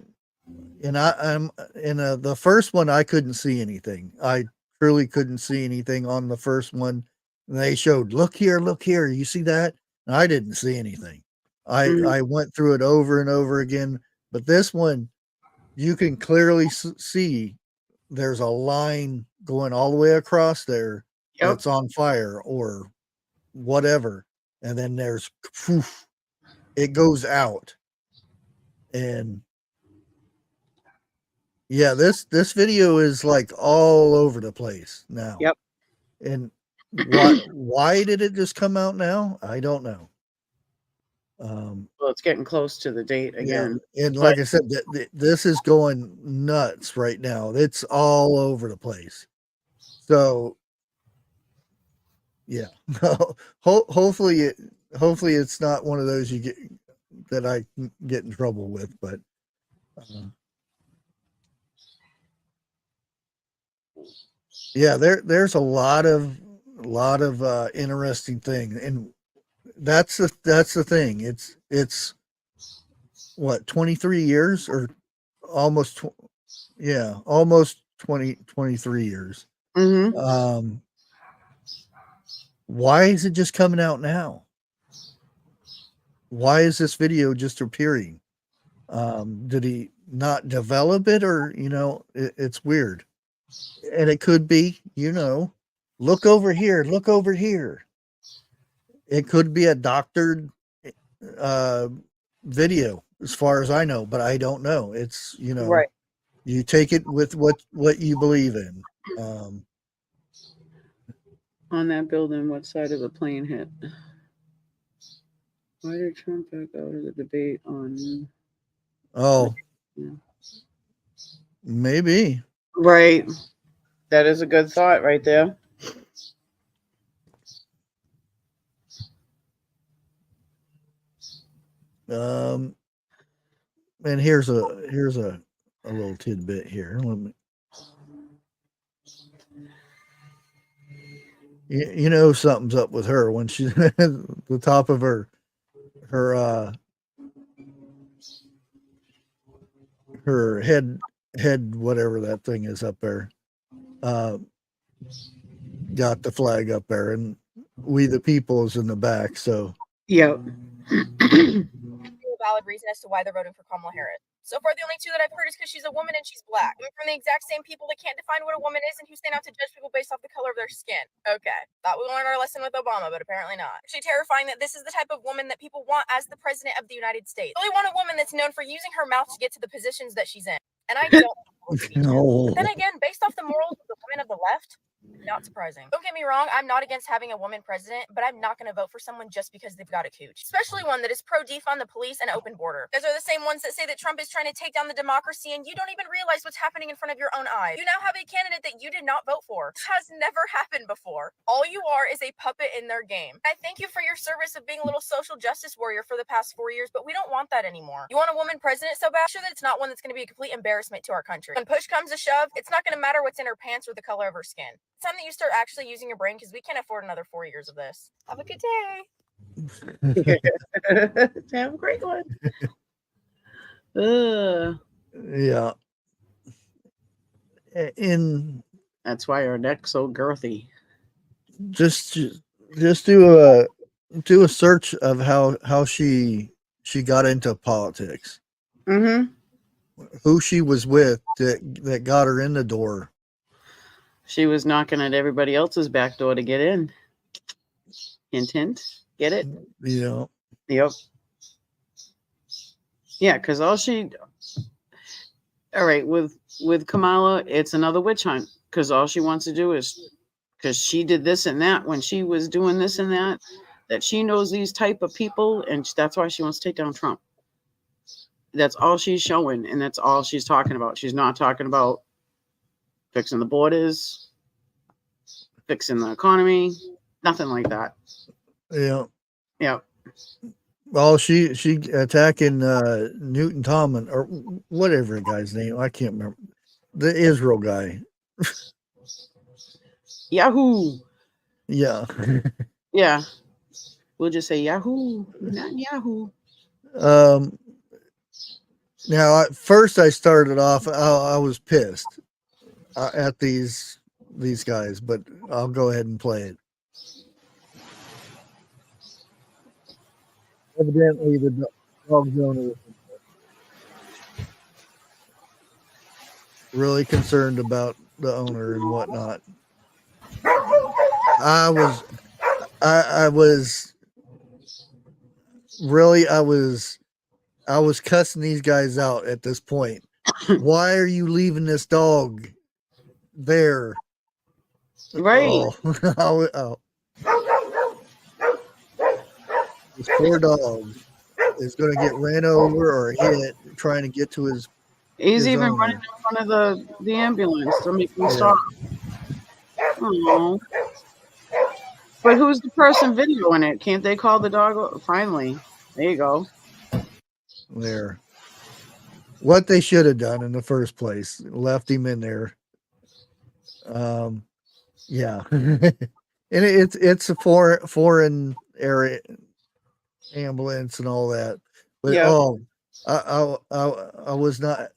and I'm in the first one I couldn't see anything. I truly couldn't see anything on the first one. They showed, look here, you see that? And I didn't see anything. I went through it over and over again, but this one you can clearly see there's a line going all the way across there that's on fire or whatever, and then there's poof, it goes out. And yeah, this video is like all over the place now.
Yep.
And why did it just come out now? I don't know.
Well, it's getting close to the date again.
Yeah. And like I said, this is going nuts right now. It's all over the place. So yeah, hopefully it's not one of those you get that I get in trouble with, but yeah, there's a lot of interesting things, and that's the thing. It's what, 23 years or almost almost 23 years. Why is it just coming out now? Why is this video just appearing? Did he not develop it, or it's weird? And it could be, look over here, it could be a doctored video, as far as I know, but I don't know. It's
right.
You take it with what you believe in.
On that building, what side of the plane hit? Why did Trump back out of the debate on?
Oh, maybe.
Right. That is a good thought right there.
And here's a little tidbit here. Let me. Something's up with her when she's at the top of her her head whatever that thing is up there, got the flag up there, and we the people is in the back. So
Yep.
A valid reason as to why they're voting for Kamala Harris. So far, the only two that I've heard is because she's a woman and she's black. Coming from the exact same people that can't define what a woman is and who stand out to judge people based off the color of their skin. Okay, thought we learned our lesson with Obama, but apparently not. Actually terrifying that this is the type of woman that people want as the president of the United States. They want a woman that's known for using her mouth to get to the positions that she's in. And I don't want to be true.
no,
But then again, based off the morals of the women of the left, not surprising. Don't get me wrong, I'm not against having a woman president, but I'm not going to vote for someone just because they've got a cooch. Especially one that is pro-defund the police and open border. Those are the same ones that say that Trump is trying to take down the democracy and you don't even realize what's happening in front of your own eyes. You now have a candidate that you did not vote for. This has never happened before. All you are is a puppet in their game. I thank you for your service of being a little social justice warrior for the past 4 years, but we don't want that anymore. You want a woman president so bad? Sure that it's not one that's going to be a complete embarrassment to our country. When push comes to shove, it's not going to matter what's in her pants or the color of her skin. It's time that you start actually using your brain because we can't afford another 4 years of this. Have a good day.
Have a great one.
yeah. In
That's why our neck's so girthy.
just do a search of how she got into politics,
Mm-hmm.
who she was with that got her in the door.
She was knocking at everybody else's back door to get in. Hint, hint. Get it?
You know,
Yep. Yeah, because all right, with Kamala, it's another witch hunt. Because all she wants to do is, because she did this and that when she was doing this and that she knows these type of people, and that's why she wants to take down Trump. That's all she's showing, and that's all she's talking about. She's not talking about fixing the borders, fixing the economy, nothing like that.
yeah.
Yeah.
Well, she attacking Newton Tomlin or whatever the guy's name. I can't remember. The Israel guy.
Yahoo.
Yeah.
Yeah. We'll just say Yahoo, not Yahoo.
Now, at first I started off, I was pissed at these guys, but I'll go ahead and play it. Evidently, the dog's owner was really concerned about the owner and whatnot. I was cussing these guys out at this point. Why are you leaving this dog there?
Right.
Oh. This poor dog is going to get ran over or hit trying to get to his.
He's
his
even
owner.
running in front of the ambulance to make him stop. Oh. But who's the person videoing it? Can't they call the dog? Finally. There you go.
There. What they should have done in the first place, left him in there. Yeah. And it's a foreign area ambulance and all that. But
Yeah.
I was not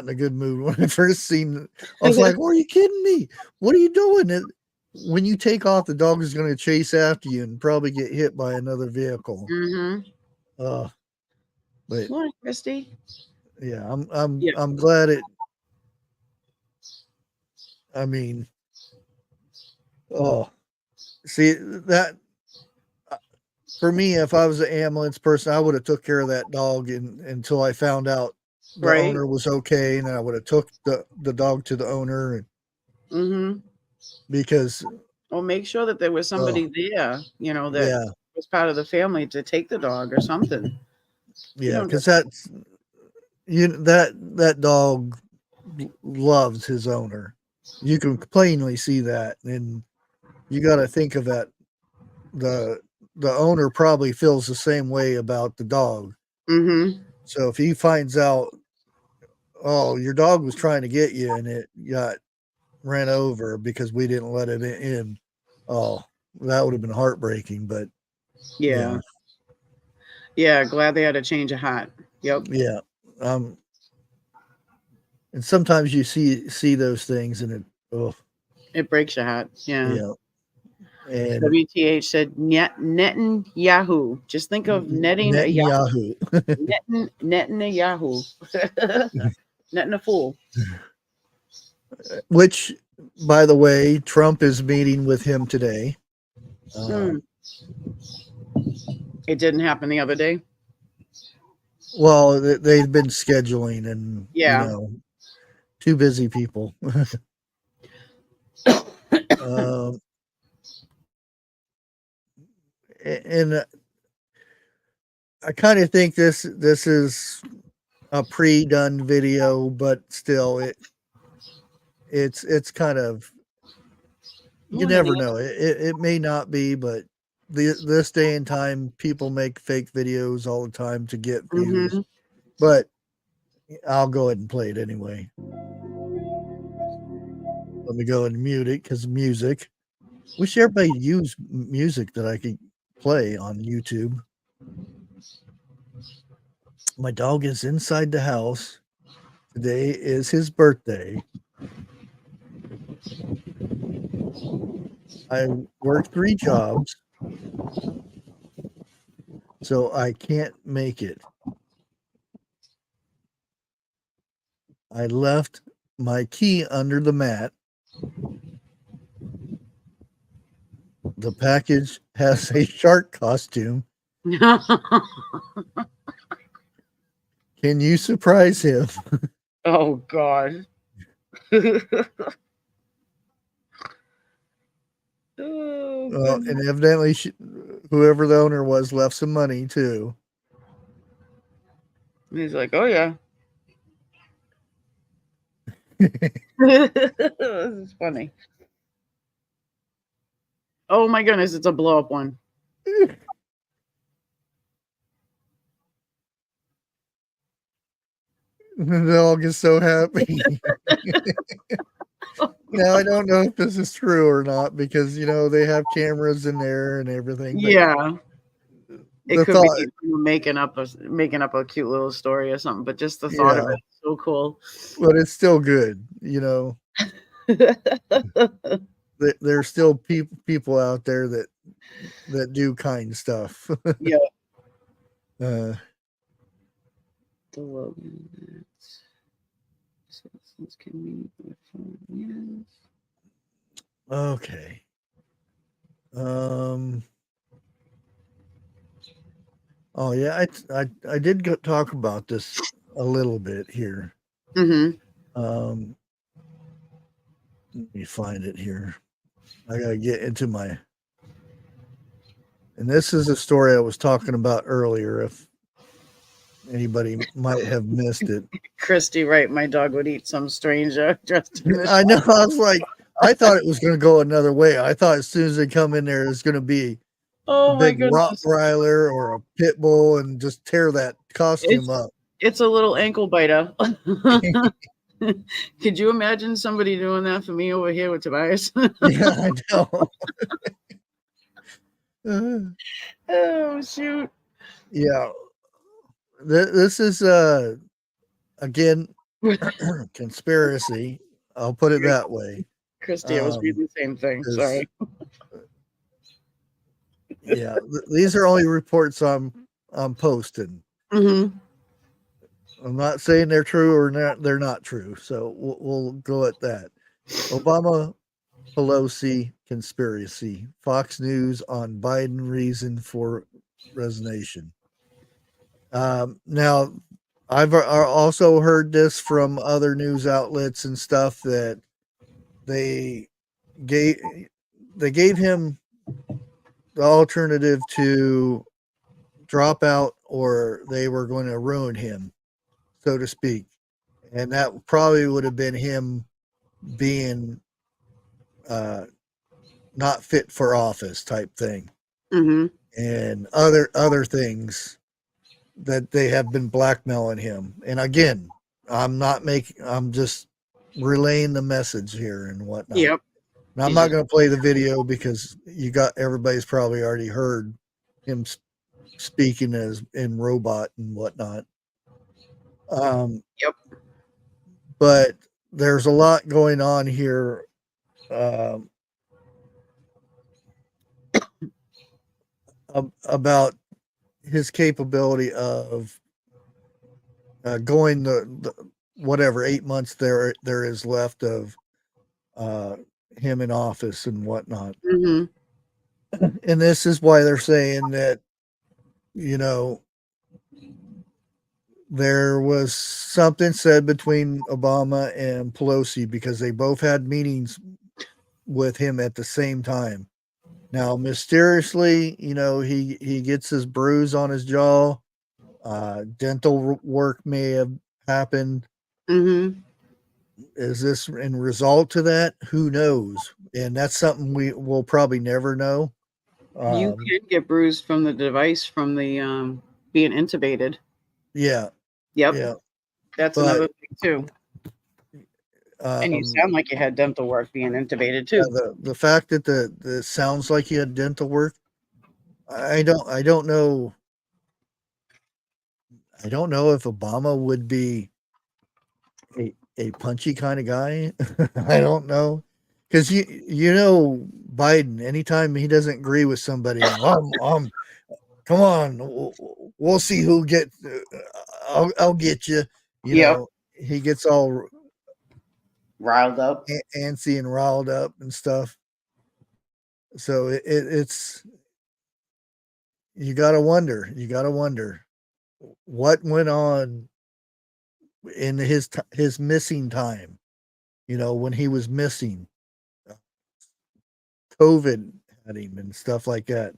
in a good mood when I first seen it. I was like, are you kidding me? What are you doing? When you take off, the dog is going to chase after you and probably get hit by another vehicle.
Mm-hmm.
But
Morning, Christy.
yeah, I'm glad it. I mean, see that for me, if I was an ambulance person, I would have took care of that dog until I found out the
Right.
owner was okay, and then I would have took the dog to the owner.
Mm-hmm.
Because
Well, make sure that there was somebody there, that was part of the family to take the dog or something.
Yeah, because that dog loves his owner. You can plainly see that, and you got to think of that. The owner probably feels the same way about the dog.
Mm-hmm.
So if he finds out, oh, your dog was trying to get you and it got ran over because we didn't let it in, oh, that would have been heartbreaking. But
Yeah. Yeah, glad they had a change of heart. Yep.
Yeah. And sometimes you see those things, and
it breaks your heart. Yeah.
Yeah. And
WTH said netting Yahoo. Just think of netting a Yahoo. netting a Yahoo. Netting a fool.
Which, by the way, Trump is meeting with him today.
It didn't happen the other day.
Well, they've been scheduling, and too busy people. And I kind of think this is a pre-done video, but still, it's kind of, you never know. It may not be, but this day and time, people make fake videos all the time to get views. But I'll go ahead and play it anyway. Let me go and mute it, because music. Wish everybody used music that I could play on YouTube. My dog is inside the house. Today is his birthday. I work 3 jobs, so I can't make it. I left my key under the mat. The package has a shark costume. Can you surprise him?
Oh, God.
Well, and evidently, whoever the owner was left some money too.
He's like, oh, yeah. This is funny. Oh, my goodness. It's a blow up one.
The dog is so happy. Now, I don't know if this is true or not, because, they have cameras in there and everything.
Yeah. It could be making up a cute little story or something, but just the thought of it is so cool.
But it's still good, There's still people out there that do kind stuff.
Yeah.
Okay. Oh yeah, I did talk about this a little bit here. Let me find it here. I gotta get into my. And this is a story I was talking about earlier. If anybody might have missed it.
Christy, right? My dog would eat some stranger dressed.
I know. I was like, I thought it was going to go another way. I thought as soon as they come in there, it's going to be a big Rottweiler or a pit bull and just tear that costume up.
It's a little ankle biter. Could you imagine somebody doing that for me over here with Tobias?
Yeah, I know.
Oh, shoot.
Yeah. This is, again, conspiracy. I'll put it that way.
Christy, I was reading the same thing. Sorry.
Yeah. These are only reports I'm posting. I'm not saying they're true or not. They're not true. So we'll go at that. Obama Pelosi conspiracy. Fox News on Biden reason for resignation. Now, I've also heard this from other news outlets and stuff that they gave him the alternative to drop out, or they were going to ruin him, so to speak. And that probably would have been him being not fit for office type thing. And other things that they have been blackmailing him. And again, I'm just relaying the message here and whatnot.
Yep.
Now, I'm not going to play the video because everybody's probably already heard him speaking as in robot and whatnot.
Yep.
but there's a lot going on here. About his capability of going the whatever 8 months there is left of him in office and whatnot.
Mm-hmm.
And this is why they're saying that, you know, there was something said between Obama and Pelosi because they both had meetings with him at the same time. Now, mysteriously, you know, he gets his bruise on his jaw. Dental work may have happened.
Mm-hmm.
Is this in result to that? Who knows? And that's something we will probably never know.
You can get bruised from the device from the being intubated.
Yeah.
Yep.
Yeah.
That's another thing too. And you sound like you had dental work being intubated too.
The fact that the sounds like you had dental work, I don't know. I don't know if Obama would be a punchy kind of guy. I don't know. Because you know Biden, anytime he doesn't agree with somebody, come on, we'll see who gets. I'll get you. You know, he gets all
riled up,
antsy and riled up and stuff. So it's you got to wonder. You got to wonder what went on in his missing time. You know, when he was missing. COVID had him and stuff like that.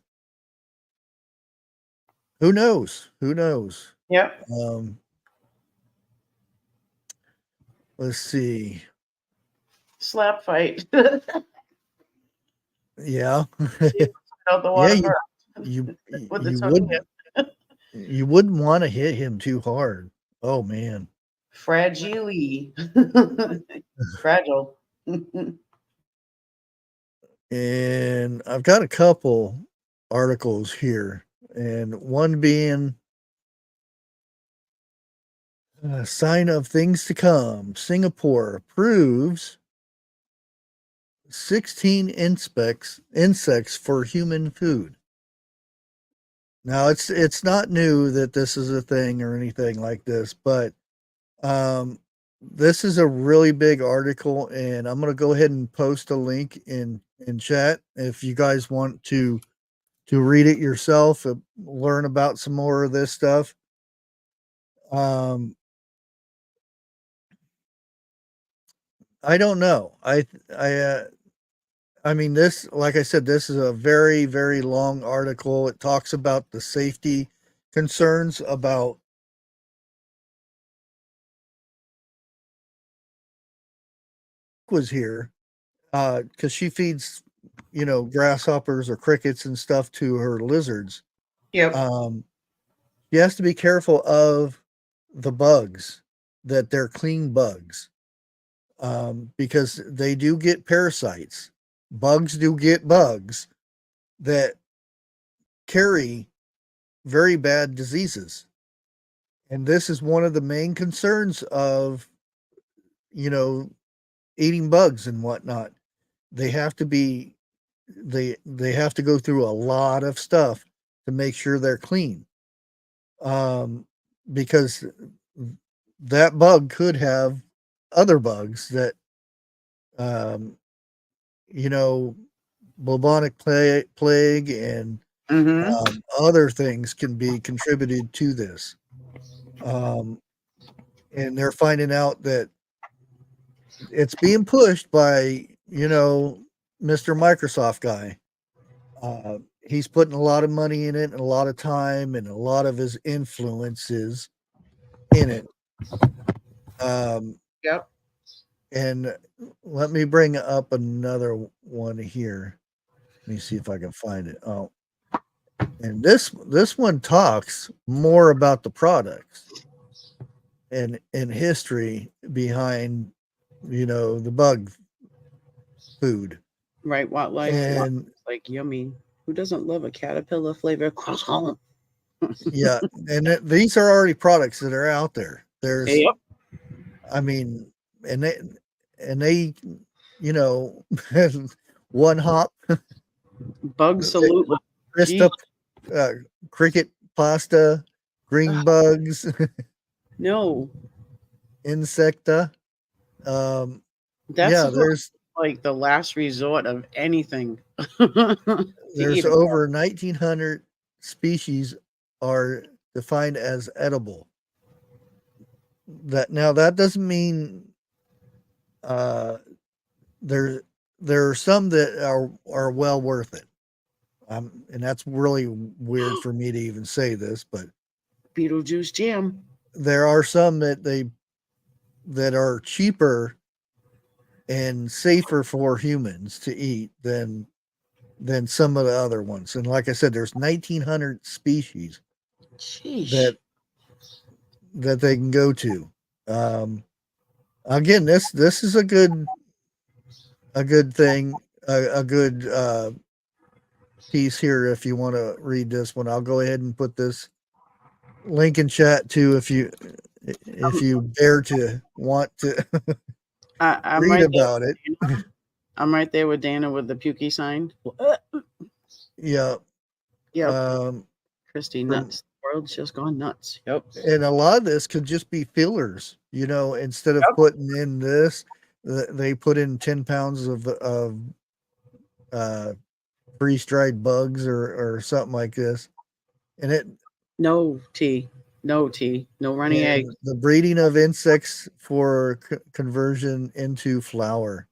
Who knows? Who knows?
Yep.
Let's see.
Slap fight.
Yeah.
Out the water.
You wouldn't want to hit him too hard. Oh man.
Fragile. Fragile.
And I've got a couple articles here, and one being a sign of things to come. Singapore approves 16 insects for human food. Now it's not new that this is a thing or anything like this, but this is a really big article, and I'm going to go ahead and post a link in chat if you guys want to read it yourself, learn about some more of this stuff. I don't know. I mean, this, like I said, this is a very, very long article. It talks about the safety concerns about was here because she feeds, you know, grasshoppers or crickets and stuff to her lizards.
Yep.
You have to be careful of the bugs, that they're clean bugs, because they do get parasites. Bugs do get bugs that carry very bad diseases. And this is one of the main concerns of, you know, eating bugs and whatnot. They have to be, they have to go through a lot of stuff to make sure they're clean. Because that bug could have other bugs that, you know, bubonic plague and other things can be contributed to this. And they're finding out that it's being pushed by, you know, Mr. Microsoft guy. He's putting a lot of money in it and a lot of time and a lot of his influences in it.
Yep.
And let me bring up another one here. Let me see if I can find it. Oh, and this one talks more about the products and history behind, you know, the bug food.
Right. What life?
And
like yummy. Who doesn't love a caterpillar flavor croissant?
Yeah, and these are already products that are out there. There's,
Yep.
I mean, and they, you know, one hop
Bug salute.
dressed up cricket pasta, green bugs,
No,
insecta.
that's
Yeah, there's
like the last resort of anything. To
there's
eat a
over 1,900 species are defined as edible. That doesn't mean there are some that are well worth it. And that's really weird for me to even say this, but
Beetlejuice jam.
there are some that are cheaper and safer for humans to eat than some of the other ones. And like I said, there's 1,900 species
Sheesh.
that they can go to. Again, this is a good thing, a good piece here. If you want to read this one, I'll go ahead and put this link in chat too, if you dare to want to
I'm
read
right
about it.
I'm right there with Dana with the pukey sign.
Yeah.
Yep. Christy, nuts. The world's just gone nuts. Yep.
And a lot of this could just be fillers, you know, instead of putting in this, they put in 10 pounds of freeze-dried bugs or something like this. And it
no tea, no runny eggs.
The breeding of insects for conversion into flour.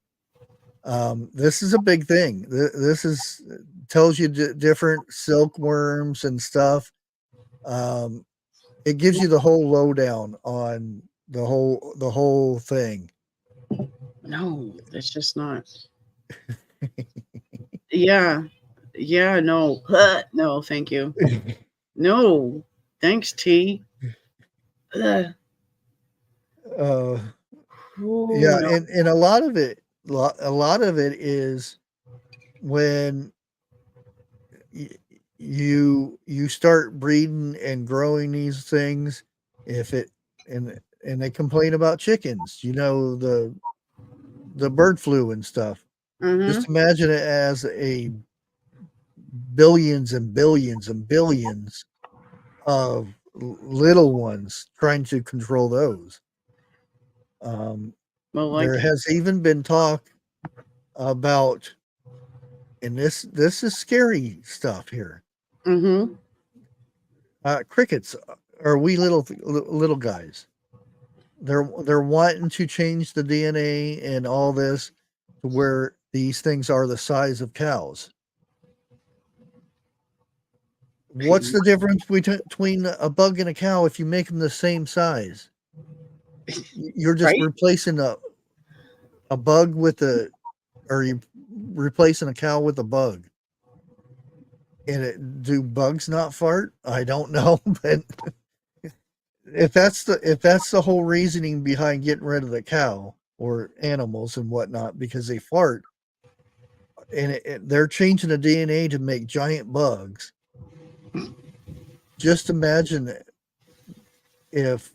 This is a big thing. This tells you different silkworms and stuff. It gives you the whole lowdown on the whole thing.
No, it's just not. Yeah, no, no, thank you. No, thanks, T.
Yeah,
no.
and a lot of it is when you start breeding and growing these things. And they complain about chickens, you know, the bird flu and stuff. Just imagine it as a billions and billions and billions of little ones trying to control those. There has even been talk about, and this is scary stuff here. Crickets are wee little guys. They're wanting to change the DNA and all this to where these things are the size of cows. What's the difference between a bug and a cow if you make them the same size? You're just replacing a bug with or you replacing a cow with a bug. And do bugs not fart? I don't know, but if that's the whole reasoning behind getting rid of the cow or animals and whatnot, because they fart, and they're changing the DNA to make giant bugs. Just imagine if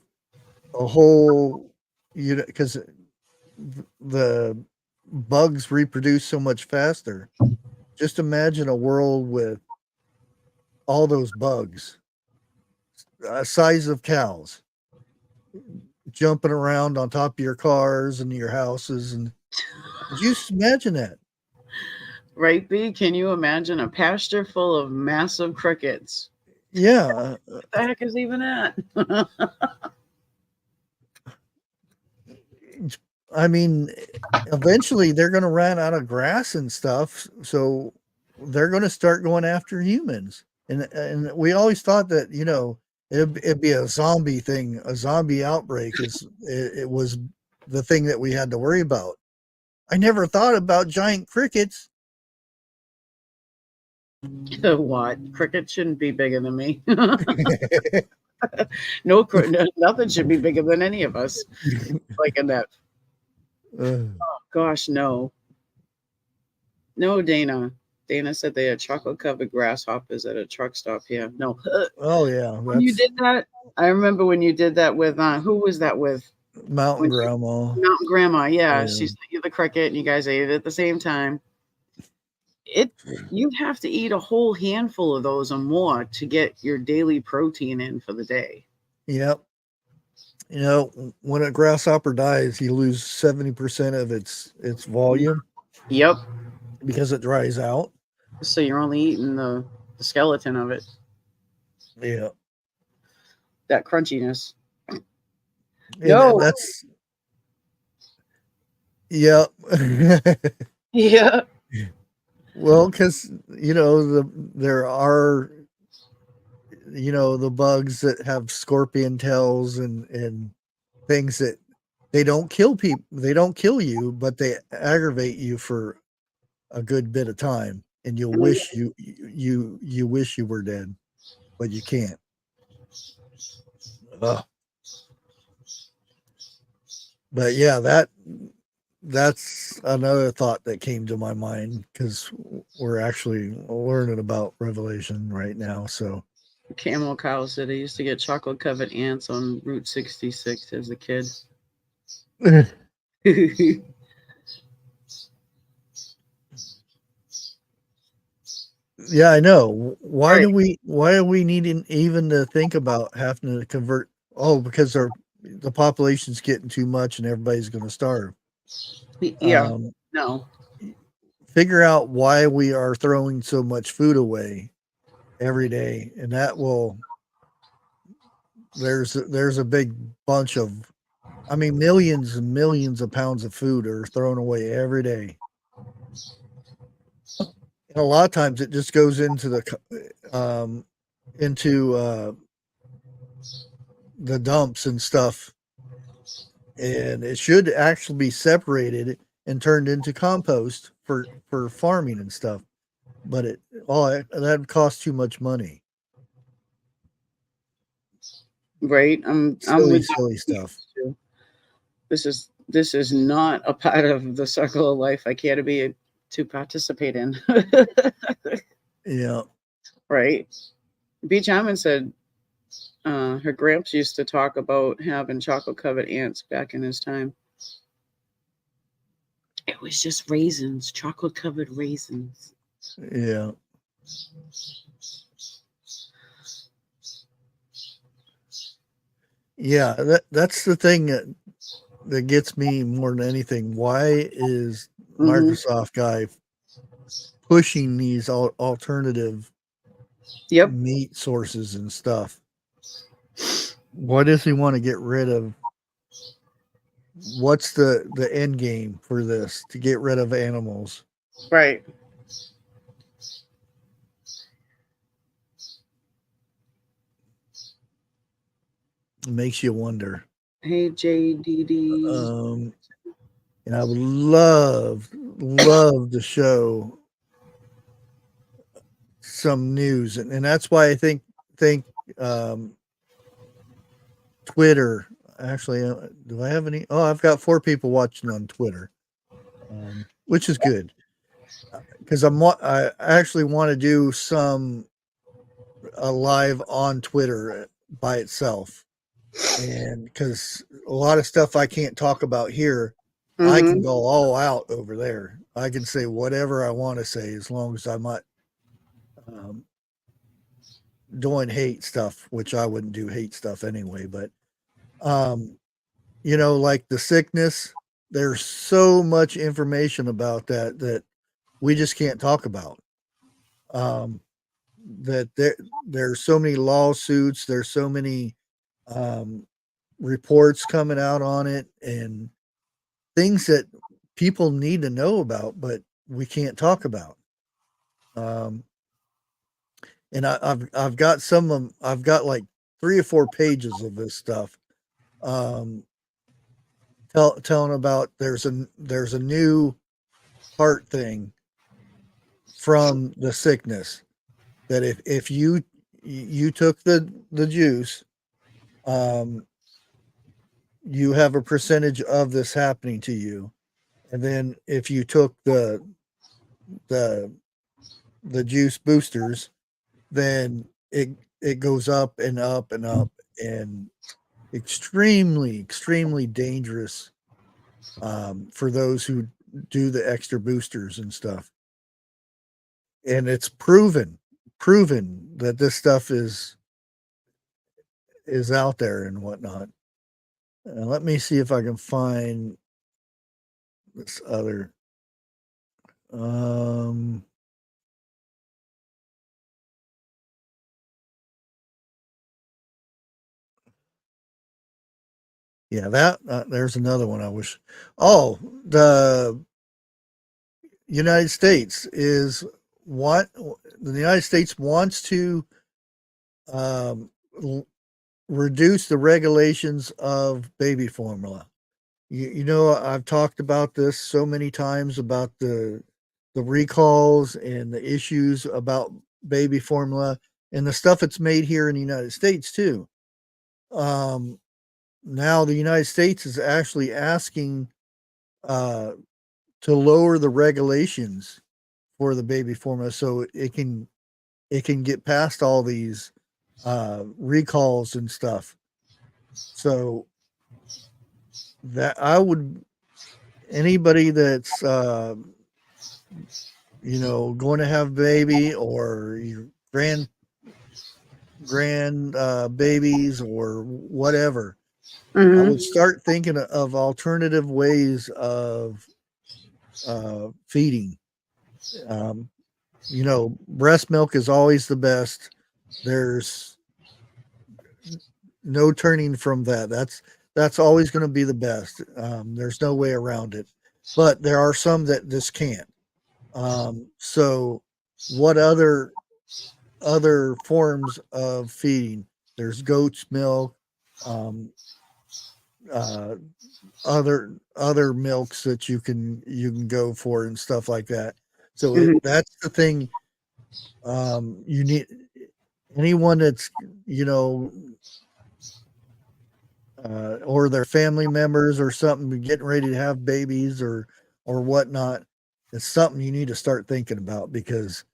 a whole, you know, because the bugs reproduce so much faster. Just imagine a world with all those bugs, size of cows, jumping around on top of your cars and your houses, and just imagine that.
Right, B? Can you imagine a pasture full of massive crickets?
Yeah.
What the heck is even that?
I mean, eventually they're going to run out of grass and stuff, so they're going to start going after humans. And we always thought that, you know, it'd be a zombie thing, a zombie outbreak. It was the thing that we had to worry about. I never thought about giant crickets.
What? Crickets shouldn't be bigger than me. No, nothing should be bigger than any of us. Like in that. Oh gosh, no. No, Dana. Dana said they had chocolate-covered grasshoppers at a truck stop here. No.
Oh yeah.
When you did that, I remember when you did that with who was that with?
Mountain Grandma.
Mountain Grandma, yeah.
Yeah.
She sent you the cricket and you guys ate it at the same time. You'd have to eat a whole handful of those or more to get your daily protein in for the day.
Yep. You know, when a grasshopper dies, you lose 70% of its volume.
Yep.
Because it dries out.
So you're only eating the skeleton of it.
Yeah.
That crunchiness.
No. That's yeah.
Yeah.
Well, because there are the bugs that have scorpion tails and things that they don't kill people. They don't kill you, but they aggravate you for a good bit of time, and you'll wish you wish you were dead, but you can't. But yeah, that's another thought that came to my mind because we're actually learning about Revelation right now. So
Camel Cow said I used to get chocolate covered ants on Route 66 as a kid.
Yeah, I know. Why do we need even to think about having to convert? Oh, because the population's getting too much and everybody's going to starve.
Yeah. No.
Figure out why we are throwing so much food away every day, and that will. There's a big bunch of, millions and millions of pounds of food are thrown away every day. And a lot of times it just goes into the dumps and stuff, and it should actually be separated and turned into compost for farming and stuff. But that costs too much money.
Right. I'm with
silly stuff.
This is not a part of the circle of life I care to participate in.
Yeah.
Right. Beach Almond said her gramps used to talk about having chocolate covered ants back in his time. It was just raisins, chocolate covered raisins.
Yeah. Yeah, that's the thing that gets me more than anything. Why is Microsoft guy pushing these alternative meat sources and stuff? Why does he want to get rid of? What's the end game for this? To get rid of animals,
right?
It makes you wonder.
Hey, JDD.
And I would love to show some news, and that's why I think Twitter. Actually, do I have any? Oh, I've got 4 people watching on Twitter, which is good because I actually want to do a live on Twitter by itself. And because a lot of stuff I can't talk about here, I can go all out over there. I can say whatever I want to say as long as I'm not doing hate stuff, which I wouldn't do hate stuff anyway. But, like the sickness, there's so much information about that we just can't talk about. That there's so many lawsuits, there's so many reports coming out on it and things that people need to know about, but we can't talk about. And I've got I've got like 3 or 4 pages of this stuff. Telling about there's a new heart thing from the sickness that if you took the juice, you have a percentage of this happening to you. And then if you took the juice boosters, then it goes up and up and up. And extremely dangerous for those who do the extra boosters and stuff. And it's proven that this stuff is out there and whatnot. Let me see if I can find this other. Yeah, that there's another one I wish. Oh, the United States is what the United States wants to reduce the regulations of baby formula. You know, I've talked about this so many times about the recalls and the issues about baby formula and the stuff it's made here in the United States too. Now the United States is actually asking to lower the regulations for the baby formula so it can get past all these recalls and stuff. So that I would, anybody that's you know, going to have baby or your grand babies or whatever, I would start thinking of alternative ways of feeding. You know, breast milk is always the best. There's no turning from that. That's always going to be the best. There's no way around it. But there are some that just can't. So what other forms of feeding? There's goat's milk, other milks that you can go for and stuff like that. So that's the thing. You need anyone that's, you know, or their family members or something getting ready to have babies or whatnot. It's something you need to start thinking about because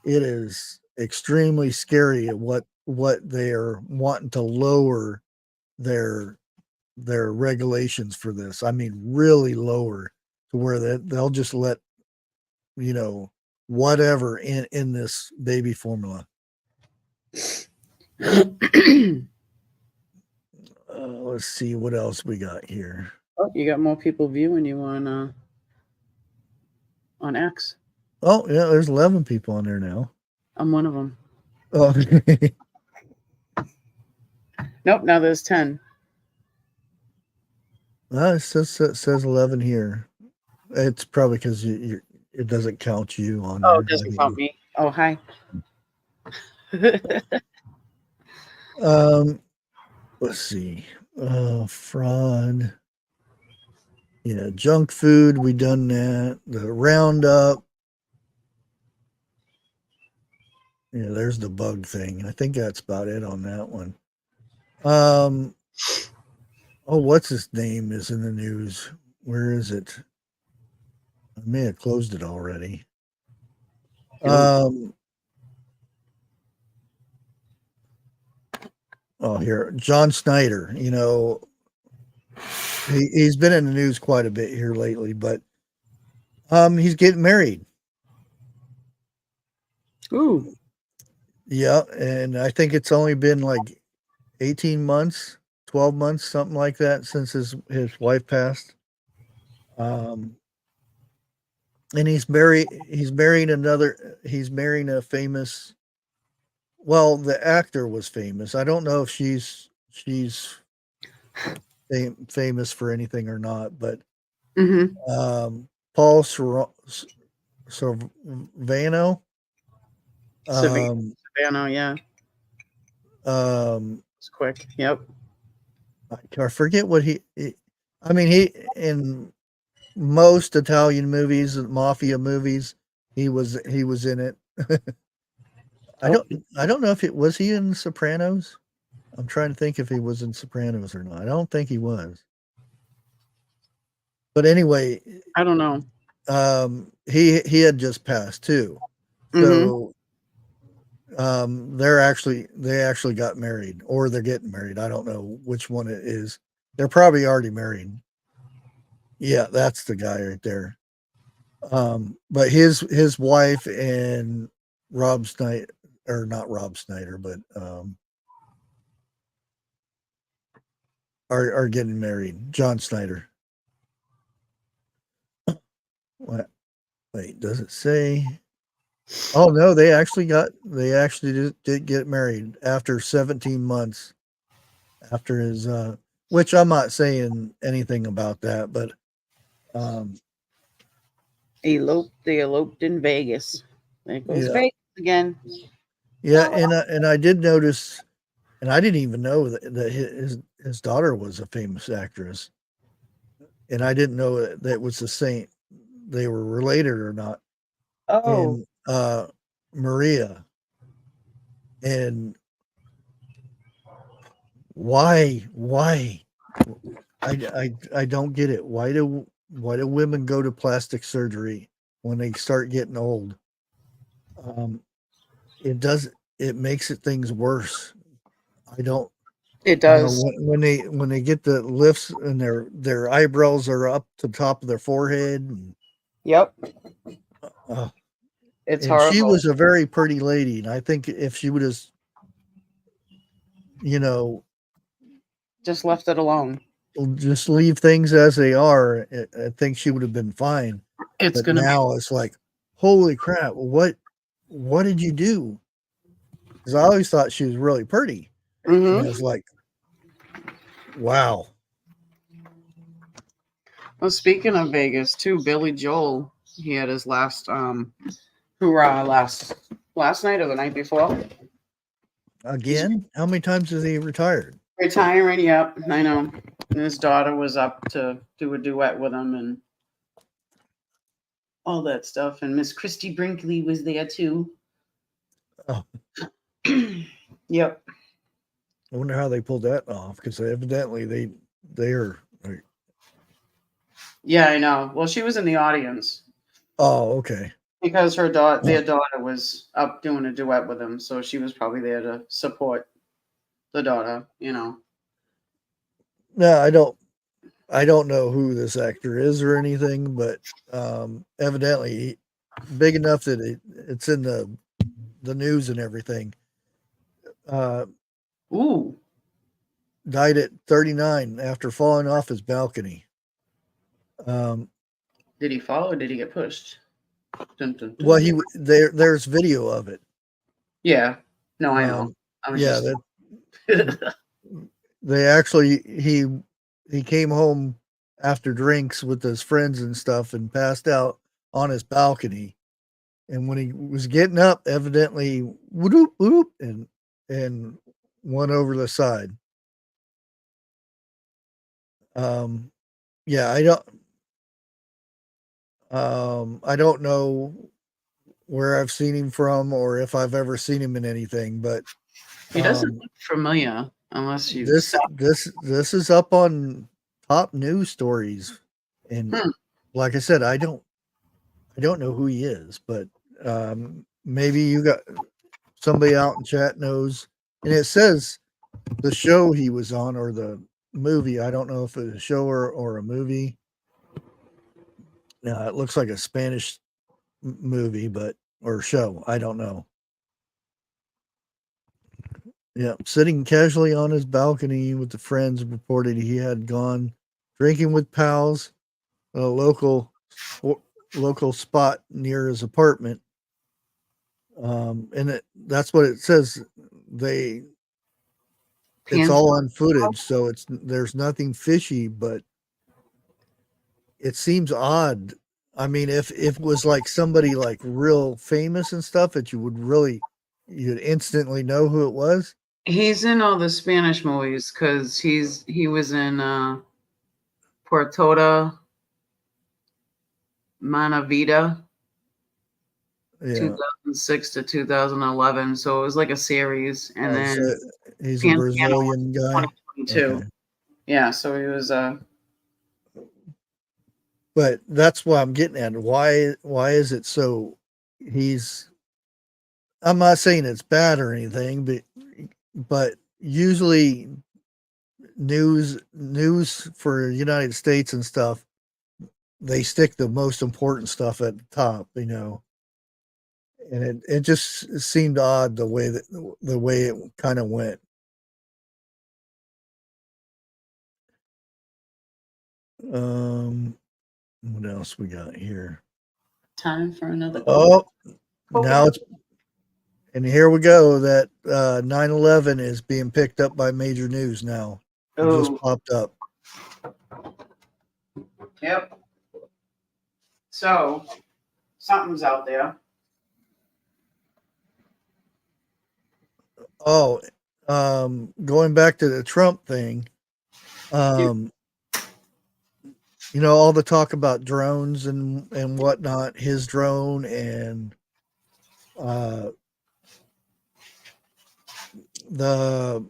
it is extremely scary at what they're wanting to lower their regulations for this. I mean, really lower to where they'll just let, you know, whatever in this baby formula. Let's see what else we got here.
Oh, you got more people viewing you on X.
Oh yeah, there's 11 people on there now.
I'm one of them.
Oh.
Nope, now there's 10.
It says 11 here. It's probably because it doesn't count you on.
Oh, it doesn't count me. Oh, hi.
Let's see. Fraud. Yeah, junk food. We done that. The Roundup. Yeah, there's the bug thing. I think that's about it on that one. Oh, what's his name is in the news? Where is it? I may have closed it already. Oh, here, John Snyder. You know, he's been in the news quite a bit here lately, but he's getting married.
Ooh.
Yeah, and I think it's only been like 18 months, 12 months, something like that since his wife passed. And he's marrying a famous, well, the actor was famous. I don't know if she's famous for anything or not, but Paul Sorvino.
Savannah, yeah. It's quick. Yep.
I forget what he I mean, he in most Italian movies, mafia movies, he was in it. I don't know if it was he in Sopranos. I'm trying to think if he was in Sopranos or not. I don't think he was. But anyway,
I don't know.
He had just passed too. So they actually got married, or they're getting married. I don't know which one it is. They're probably already married. Yeah, that's the guy right there. But his wife and Rob Snyder, or not Rob Snyder, but are getting married. John Snyder. What? Wait, does it say? Oh no, they actually did get married after 17 months after his which I'm not saying anything about that, but
they eloped in Vegas. There goes
yeah.
Vegas again.
Yeah, and I did notice, and I didn't even know that his daughter was a famous actress, and I didn't know that it was the same. They were related or not.
Oh,
And Maria, and why I don't get it. Why do women go to plastic surgery when they start getting old? It makes things worse. I don't.
it
You know,
does.
when they get the lifts and their eyebrows are up to the top of their forehead, and,
Yep,
uh,
it's
and she
horrible.
was a very pretty lady, and I think if she would have, you know,
Just left it alone.
just leave things as they are, I think she would have been fine.
It's
But
gonna
now it's like, holy crap! What did you do? Because I always thought she was really pretty,
be.
and I was like, wow.
Well, speaking of Vegas, too, Billy Joel, he had his last hoorah last night or the night before.
Again, how many times has he retired?
Retiring, yep, I know. And his daughter was up to do a duet with him and all that stuff. And Miss Christy Brinkley was there too.
Oh.
Yep.
I wonder how they pulled that off, because evidently they are.
Yeah, I know. Well, she was in the audience
Oh, okay.
because their daughter was up doing a duet with him, so she was probably there to support the daughter.
No, I don't know who this actor is or anything, but evidently big enough that it's in the news and everything.
Ooh.
Died at 39 after falling off his balcony.
Did he fall or did he get pushed? Dun, dun, dun.
Well, there's video of it.
Yeah. No, I know. I was
Yeah,
just...
they actually he came home after drinks with his friends and stuff and passed out on his balcony. And when he was getting up, evidently whoop, whoop, and went over the side. Yeah, I don't know where I've seen him from or if I've ever seen him in anything, but
he doesn't look familiar unless you
this is up on top news stories. And like I said, I don't know who he is, but maybe you got somebody out in chat knows. And it says the show he was on or the movie. I don't know if it's a show or a movie. It looks like a Spanish movie, or show. I don't know. Yeah, sitting casually on his balcony with the friends, reported he had gone drinking with pals at a local spot near his apartment. And that's what it says. It's all on footage, so there's nothing fishy, but it seems odd. I mean, if it was like somebody like real famous and stuff that you'd instantly know who it was.
He's in all the Spanish movies because he was in Portoda Manavida, 2006 to 2011. So it was like a series, and then
so he's a Brazilian guy.
2022. Okay. Yeah, so he was
But that's what I'm getting at. Why is it so? He's I'm not saying it's bad or anything, but usually news for the United States and stuff, they stick the most important stuff at the top, you know. And it just seemed odd the way it kind of went. What else we got here?
Time for another.
Oh, now it's, and here we go. That 9/11 is being picked up by major news now. It just popped up.
Yep. So something's out there.
Oh, going back to the Trump thing, you know, all the talk about drones and whatnot, his drone and the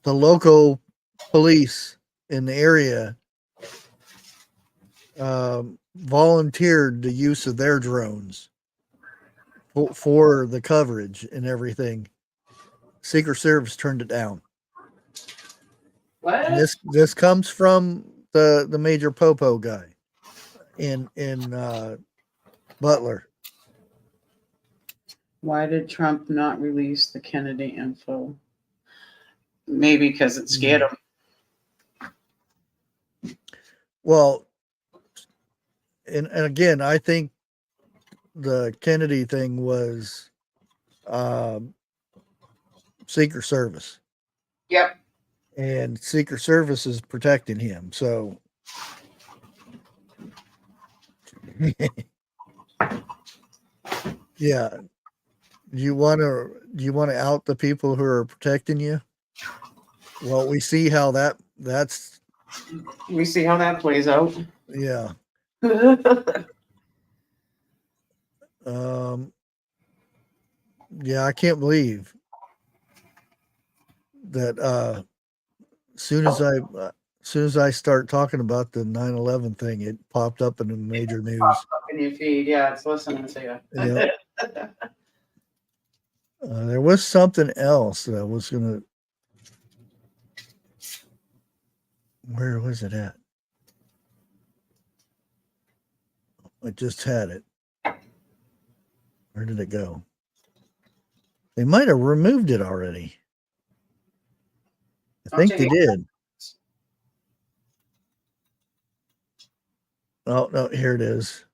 local police in the area volunteered the use of their drones for the coverage and everything. Secret Service turned it down.
What?
And this comes from the major popo guy in Butler.
Why did Trump not release the Kennedy info? Maybe because it scared him.
Well, and again, I think the Kennedy thing was Secret Service.
Yep.
And Secret Service is protecting him. So yeah. Do you want to out the people who are protecting you? Well, we see how
we see how that plays out.
Yeah. Yeah, I can't believe that as soon as I start talking about the 9/11 thing, it popped up in the major news.
Popped up in your feed. Yeah, it's listening to you.
Yeah. There was something else that I was gonna. Where was it at? I just had it. Where did it go? They might have removed it already. I think they did. Oh no, here it is.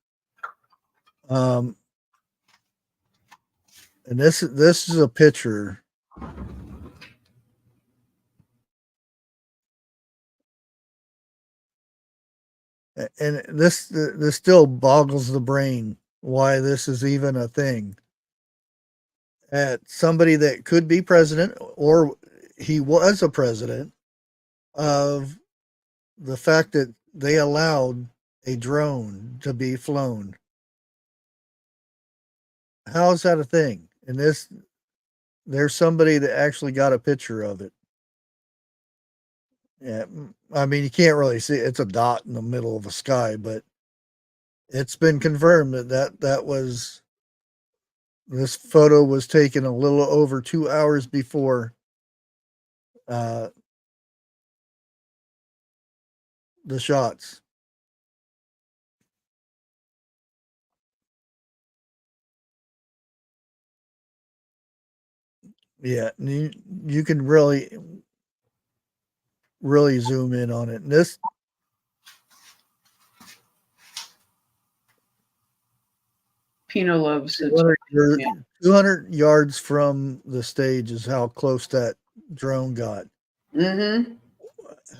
And this is a picture. And this still boggles the brain why this is even a thing. At somebody that could be president, or he was a president, of the fact that they allowed a drone to be flown. How is that a thing? And there's somebody that actually got a picture of it. Yeah, I mean, you can't really see it. It's a dot in the middle of the sky, but it's been confirmed that was, this photo was taken a little over 2 hours before the shots. Yeah, you can really zoom in on it. And this,
Pino loves it.
200 yards from the stage is how close that drone got.
Mm-hmm.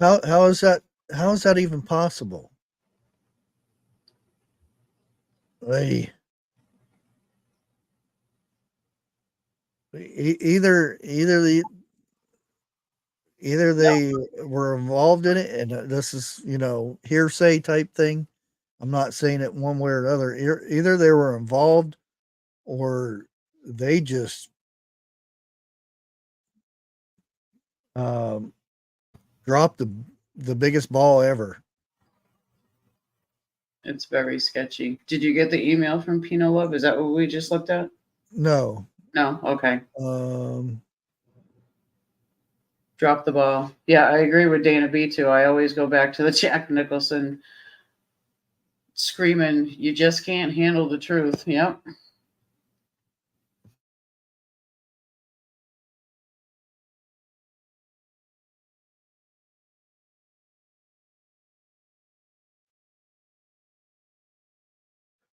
How is that even possible? Either they were involved in it, and this is, hearsay type thing. I'm not saying it one way or another. Either they were involved, or they just dropped the biggest ball ever.
It's very sketchy. Did you get the email from Pino Love? Is that what we just looked at?
No.
No. Okay.
Um,
Drop the ball. Yeah, I agree with Dana B too. I always go back to the Jack Nicholson screaming, "You just can't handle the truth." Yep.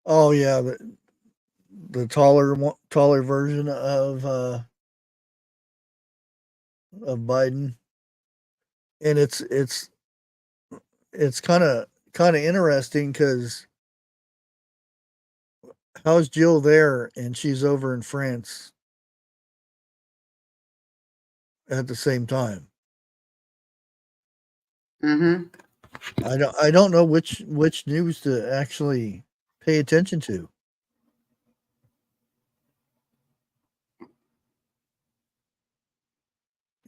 oh yeah, the taller version of Biden, and it's kind of interesting because how's Jill there and she's over in France at the same time?
Mm-hmm.
I don't know which news to actually pay attention to.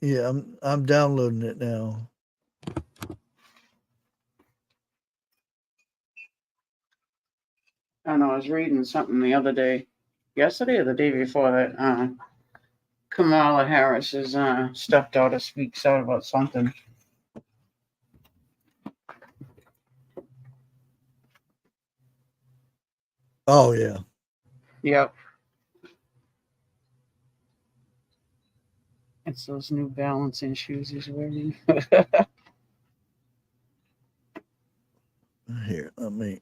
Yeah, I'm downloading it now.
I don't know. I was reading something the other day, yesterday or the day before, that Kamala Harris's stepdaughter speaks out about something.
Oh yeah.
Yep. It's those New Balancing shoes he's wearing.
Here, let me.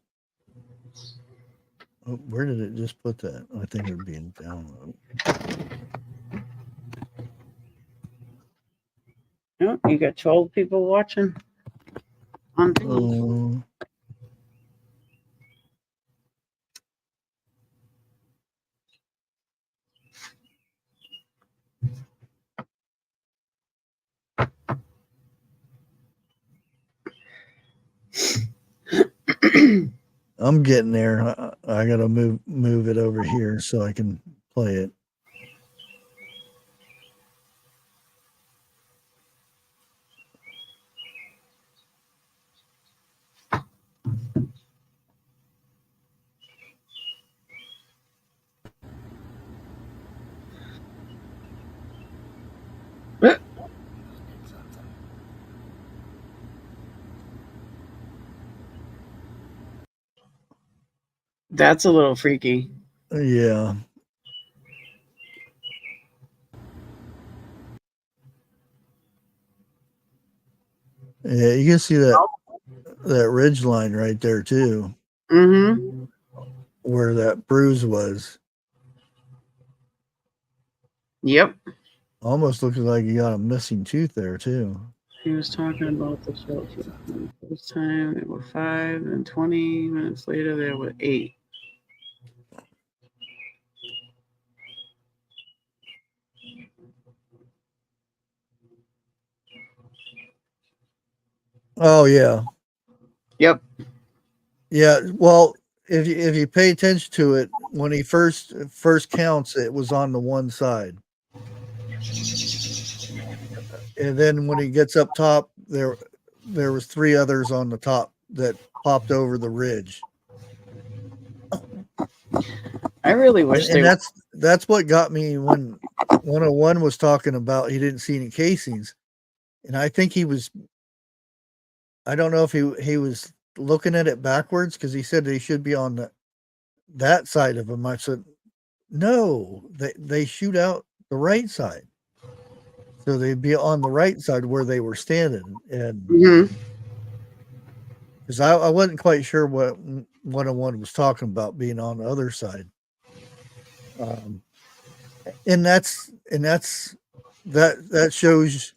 Oh, where did it just put that? I think it would be in download.
Oh, you got 12 people watching on things.
I'm getting there. I gotta move it over here so I can play it.
That's a little freaky.
Yeah. Yeah, you can see that ridge line right there too.
Mm-hmm.
Where that bruise was.
Yep.
Almost looks like you got a missing tooth there too.
He was talking about the shelter. The first time there were 5, and 20 minutes later there were 8.
Oh yeah.
Yep.
Yeah. Well, if you pay attention to it, when he first counts, it was on the one side. And then when he gets up top, there was 3 others on the top that popped over the ridge.
I really wish
And that's what got me when 101 was talking about he didn't see any casings. And I think I don't know if he was looking at it backwards because he said they should be on that side of him. I said, no, they shoot out the right side. So they'd be on the right side where they were standing. And because I wasn't quite sure what 101 was talking about being on the other side. And that shows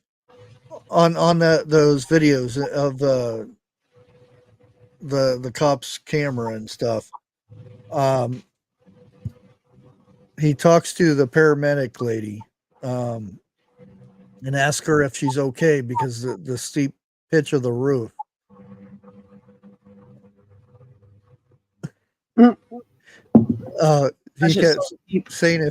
on those videos of the cop's camera and stuff. He talks to the paramedic lady and asks her if she's okay because the steep pitch of the roof. He kept saying,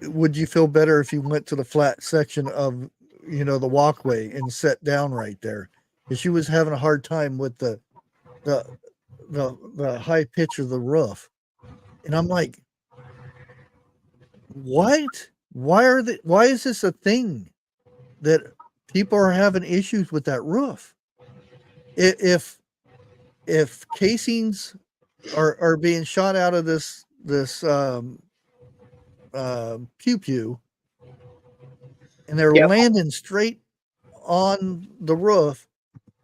would you feel better if you went to the flat section of, the walkway and sat down right there? Because she was having a hard time with the high pitch of the roof. And I'm like, what? Why is this a thing that people are having issues with that roof? If casings are being shot out of this pew pew, and they're
Yep.
landing straight on the roof,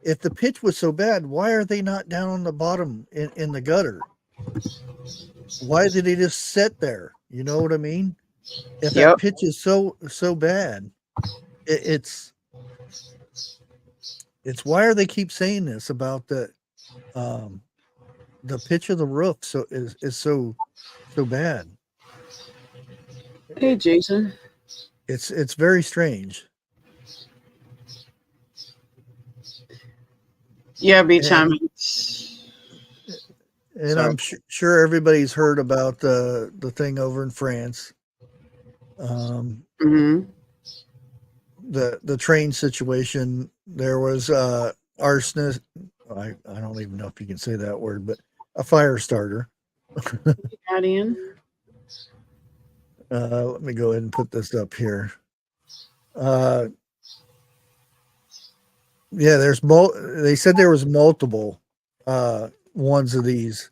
if the pitch was so bad, why are they not down on the bottom in the gutter? Why did they just sit there? You know what I mean? If that
Yep.
pitch is so bad, it's why are they keep saying this about the pitch of the roof is so bad.
Hey, Jason.
It's very strange.
Yeah, Beach Ham.
And
Sorry.
I'm sure everybody's heard about the thing over in France.
Mm-hmm.
The train situation. There was arsonist. I don't even know if you can say that word, but a fire starter.
Ian.
Let me go ahead and put this up here. Yeah, they said there was multiple ones of these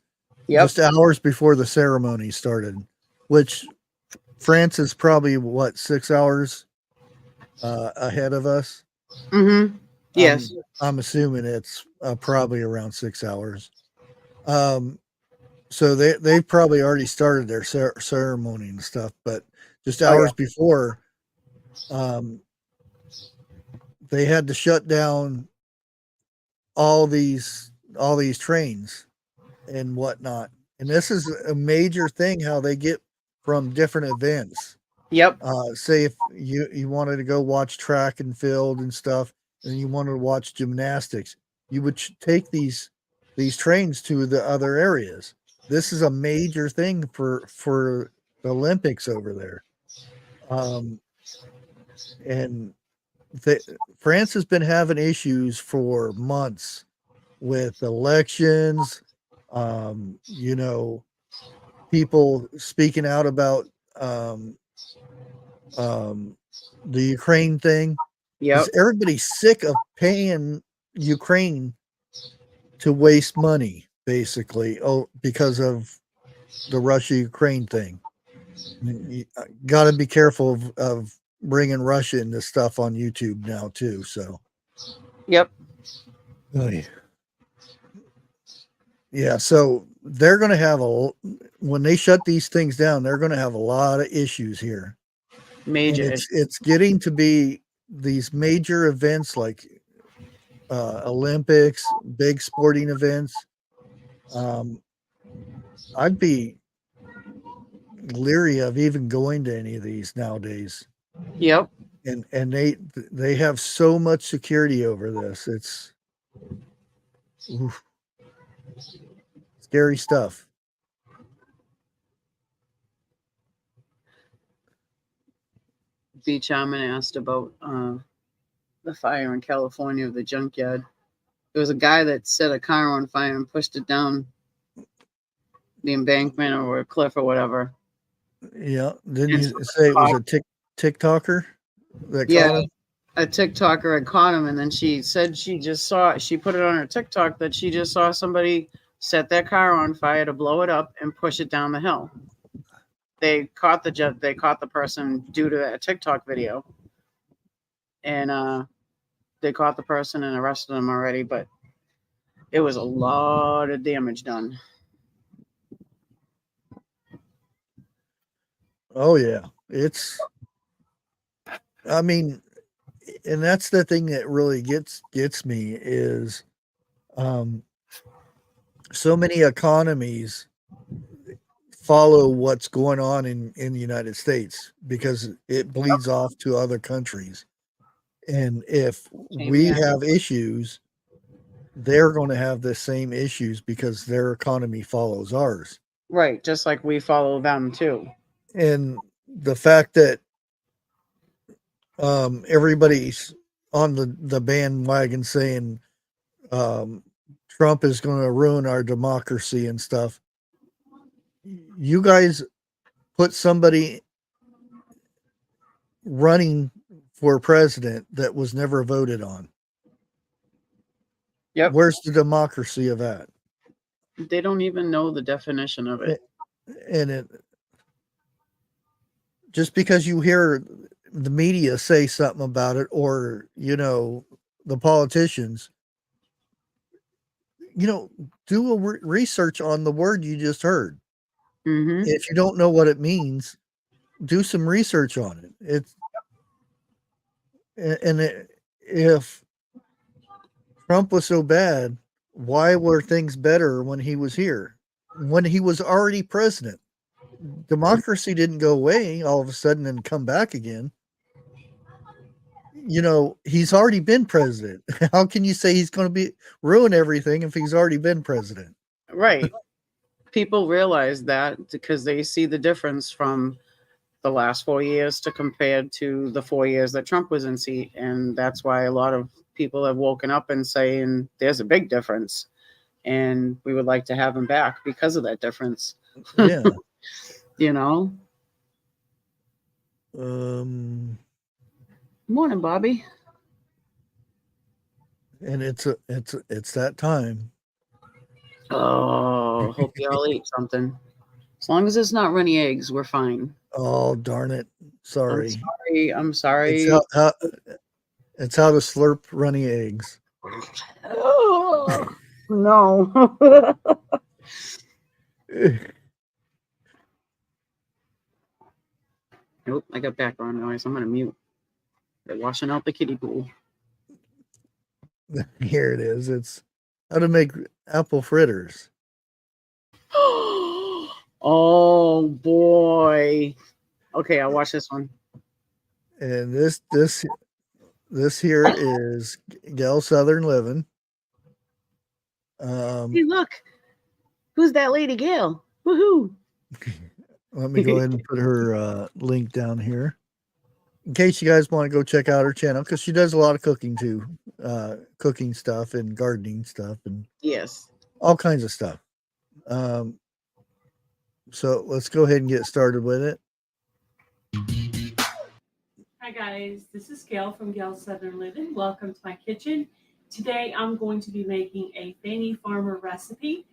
just hours before the ceremony started, which France is probably what 6 hours ahead of us.
Mm-hmm. Yes.
I'm assuming it's probably around 6 hours. So they've probably already started their ceremony and stuff, but just hours before, they had to shut down all these trains and whatnot. And this is a major thing how they get from different events.
Yep.
Say if you wanted to go watch track and field and stuff, and you wanted to watch gymnastics, you would take these trains to the other areas. This is a major thing for the Olympics over there. And France has been having issues for months with elections, people speaking out about the Ukraine thing.
Yep.
Everybody's sick of paying Ukraine to waste money, basically, because of the Russia-Ukraine thing. You got to be careful of bringing Russia into stuff on YouTube now too. So,
yep.
Yeah. So they're going to have when they shut these things down, they're going to have a lot of issues here.
Major.
And it's getting to be these major events like Olympics, big sporting events. I'd be leery of even going to any of these nowadays.
Yep.
And they have so much security over this. It's scary stuff.
Beach Almond asked about the fire in California of the junkyard. There was a guy that set a car on fire and pushed it down the embankment or a cliff or whatever.
Yeah. Didn't you say it was a TikToker that caught him?
A TikToker had caught him, and then she said she put it on her TikTok that she just saw somebody set their car on fire to blow it up and push it down the hill. They caught the person due to that TikTok video, and they caught the person and arrested them already, but it was a lot of damage done.
Oh yeah, I mean, and that's the thing that really gets me is, so many economies follow what's going on in the United States because it bleeds off to other countries. And if we have issues, they're going to have the same issues because their economy follows ours.
Right. Just like we follow them too.
And the fact that everybody's on the bandwagon saying Trump is going to ruin our democracy and stuff. You guys put somebody running for president that was never voted on.
Yep.
Where's the democracy of that?
They don't even know the definition of it.
And it just because you hear the media say something about it, or the politicians, do a research on the word you just heard.
Mm-hmm.
If you don't know what it means, do some research on it. If Trump was so bad, why were things better when he was here? When he was already president, democracy didn't go away all of a sudden and come back again. He's already been president. How can you say he's going to ruin everything if he's already been president?
Right. People realize that because they see the difference from the last 4 years to compared to the 4 years that Trump was in seat. And that's why a lot of people have woken up and saying there's a big difference. And we would like to have him back because of that difference.
Yeah.
Morning, Bobby.
And it's that time.
Oh, hope y'all ate something. As long as it's not runny eggs, we're fine.
Oh, darn it. Sorry.
I'm sorry.
It's how to slurp runny eggs.
Oh, no. Nope, I got background noise. I'm going to mute. They're washing out the kiddie pool.
Here it is. It's how to make apple fritters.
Oh, boy. Okay, I'll watch this one.
And this here is Gal Southern Living.
Hey, look. Who's that lady, Gail? Woohoo.
Let me go ahead and put her link down here in case you guys want to go check out her channel, because she does a lot of cooking too, cooking stuff and gardening stuff and
yes,
all kinds of stuff. So let's go ahead and get started with it.
Hi guys, this is Gail from Gail Southern Living. Welcome to my kitchen. Today I'm going to be making a Fanny Farmer recipe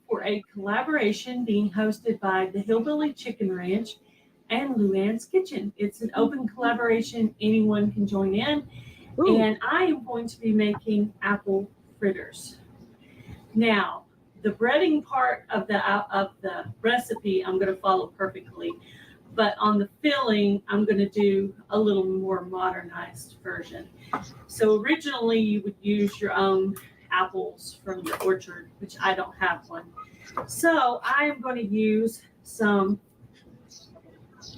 for a collaboration being hosted by the Hillbilly Chicken Ranch and Luann's Kitchen. It's an open collaboration, anyone can join in. Ooh. And I am going to be making apple fritters. Now, the breading part of the recipe I'm going to follow perfectly, but on the filling I'm going to do a little more modernized version. So originally you would use your own apples from your orchard, which I don't have one. So I am going to use some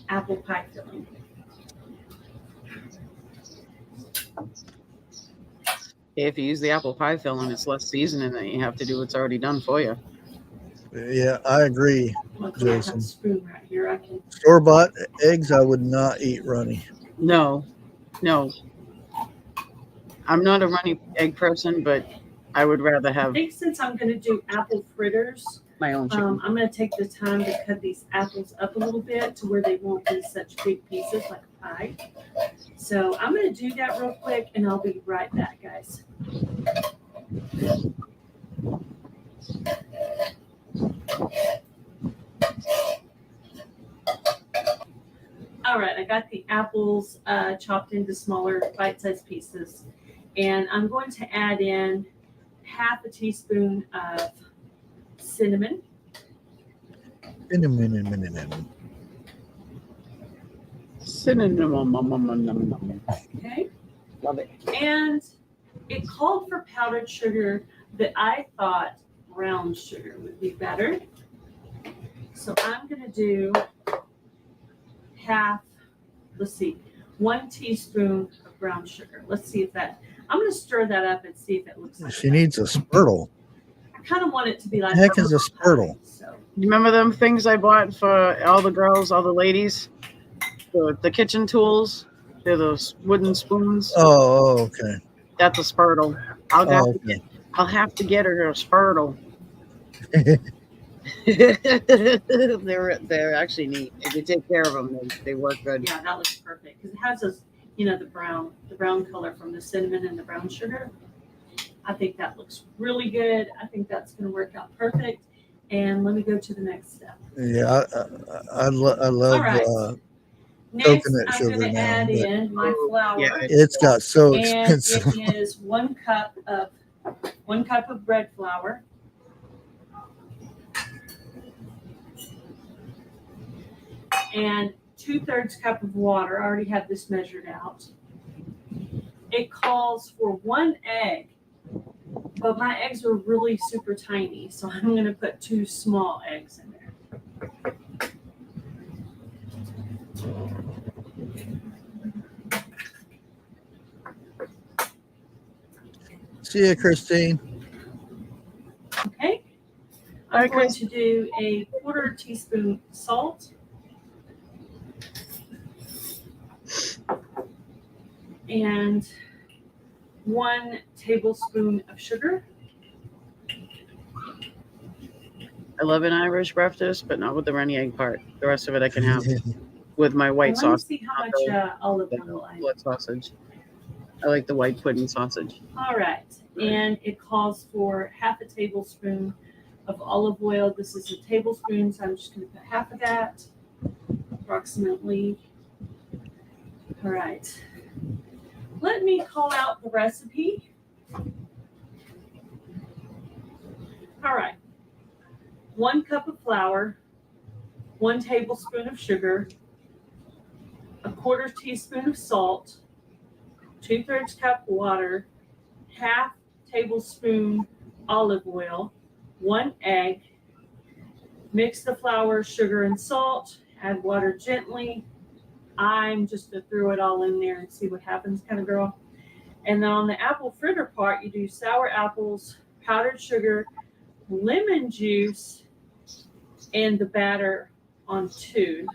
apple pie filling.
If you use the apple pie filling, it's less seasoning that you have to do what's already done for you.
Yeah, I agree,
Luckily,
Jason.
I have a spoon right here. I can...
Store-bought eggs, I would not eat runny.
No. I'm not a runny egg person, but I would rather have.
I think since I'm going to do apple fritters,
my own chicken.
I'm going to take the time to cut these apples up a little bit to where they won't be such big pieces like a pie. So I'm going to do that real quick, and I'll be right back, guys. All right, I got the apples chopped into smaller bite-sized pieces, and I'm going to add in half a teaspoon of cinnamon.
Cinnamon.
Okay.
Love it.
And it called for powdered sugar, but I thought brown sugar would be better. So I'm going to do half, 1 teaspoon of brown sugar. Let's see if that, I'm going to stir that up and see if it looks like
She needs a spurtle.
I kind of want it to be like.
What the heck is a spurtle?
So.
You remember them things I bought for all the girls, all the ladies? The kitchen tools? They're those wooden spoons.
Oh, okay.
That's a spurtle. I'll have to get her a spurtle. They're actually neat. If you take care of them, they work good.
Yeah, that looks perfect because it has those, the brown color from the cinnamon and the brown sugar. I think that looks really good. I think that's going to work out perfect. And let me go to the next step.
Yeah, I love
All right. Next,
coconut
I'm
sugar
going to
now,
add
but
in my flour.
Yeah.
it's got so
And
expensive.
it is 1 cup of bread flour. And 2/3 cup of water. I already have this measured out. It calls for 1 egg, but my eggs are really super tiny, so I'm going to put 2 small eggs in there.
See ya, Christine.
Okay. I'm going to do a 1/4 teaspoon salt. And 1 tablespoon of sugar.
I love an Irish breakfast, but not with the runny egg part. The rest of it I can have with my white
Let
sauce.
me see how much olive oil I
Blood sausage. I like the white pudding sausage.
All right. And it calls for 1/2 tablespoon of olive oil. This is a tablespoon, so I'm just going to put half of that, approximately. All right. Let me call out the recipe. All right. 1 cup of flour, 1 tablespoon of sugar, 1/4 teaspoon of salt, 2/3 cup water, 1/2 tablespoon olive oil, 1 egg. Mix the flour, sugar, and salt. Add water gently. I'm just going to throw it all in there and see what happens, kind of girl. And then on the apple fritter part, you do sour apples, powdered sugar, lemon juice, and the batter on 2.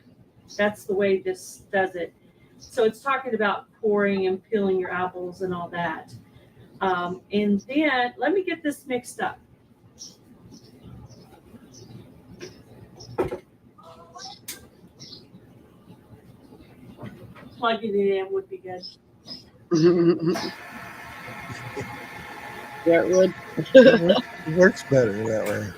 That's the way this does it. So it's talking about pouring and peeling your apples and all that. And then let me get this mixed up. Plugging it in would be good.
Yeah, it would.
It works better that way.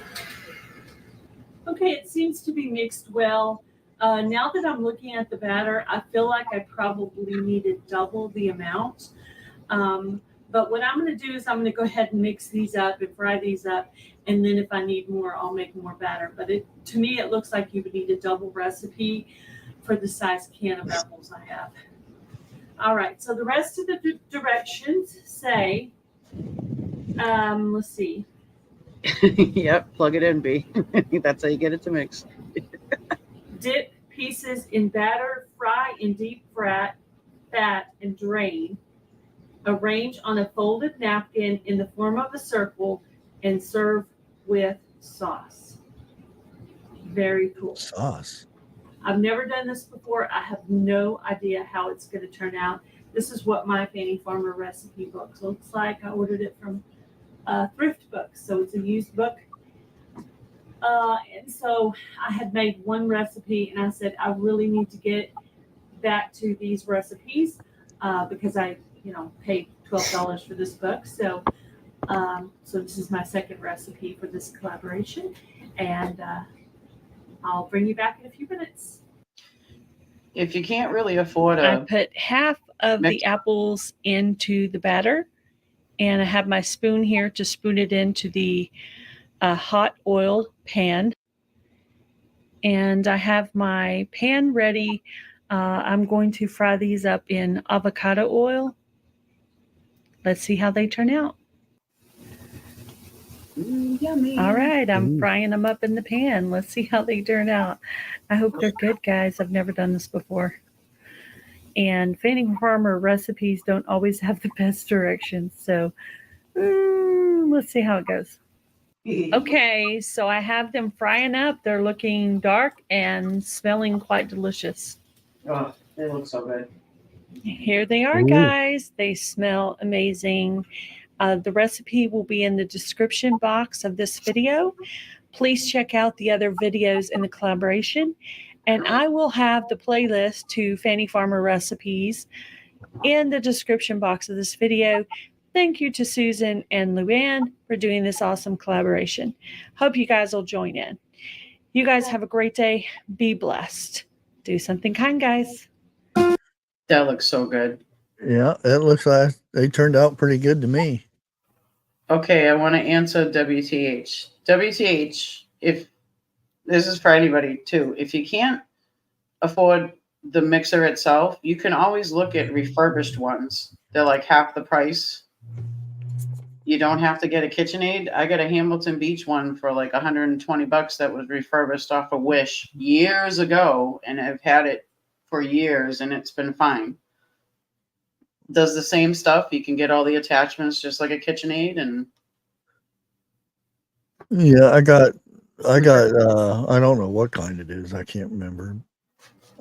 Okay, it seems to be mixed well. Now that I'm looking at the batter, I feel like I probably needed double the amount. But what I'm going to do is I'm going to go ahead and mix these up and fry these up. And then if I need more, I'll make more batter. But to me, it looks like you would need a double recipe for the size can of apples I have. All right, so the rest of the directions say, let's see.
Yep, plug it in, B. That's how you get it to mix.
Dip pieces in batter, fry in deep fat, and drain. Arrange on a folded napkin in the form of a circle and serve with sauce. Very cool.
Sauce.
I've never done this before. I have no idea how it's going to turn out. This is what my Fanny Farmer recipe book looks like. I ordered it from Thrift Books, so it's a used book. And so I had made one recipe, and I said I really need to get back to these recipes because I, paid $12 for this book. So, so this is my second recipe for this collaboration, and I'll bring you back in a few minutes.
If you can't really afford
I put half of the apples into the batter, and I have my spoon here to spoon it into the hot oil pan. And I have my pan ready. I'm going to fry these up in avocado oil. Let's see how they turn out.
Yummy.
All right, I'm frying them up in the pan. Let's see how they turn out. I hope they're good, guys. I've never done this before. And Fanny Farmer recipes don't always have the best directions. So let's see how it goes. Okay, so I have them frying up. They're looking dark and smelling quite delicious.
Oh, they look so good.
Here they are, guys. They smell amazing. The recipe will be in the description box of this video. Please check out the other videos in the collaboration, and I will have the playlist to Fanny Farmer recipes in the description box of this video. Thank you to Susan and Luann for doing this awesome collaboration. Hope you guys will join in. You guys have a great day. Be blessed. Do something kind, guys.
That looks so good.
Yeah, it looks like they turned out pretty good to me.
Okay, I want to answer WTH. WTH, if this is for anybody too, if you can't afford the mixer itself, you can always look at refurbished ones. They're like half the price. You don't have to get a KitchenAid. I got a Hamilton Beach one for like $120 that was refurbished off of Wish years ago, and I've had it for years, and it's been fine. Does the same stuff. You can get all the attachments just like a KitchenAid, and
yeah, I got I don't know what kind it is. I can't remember.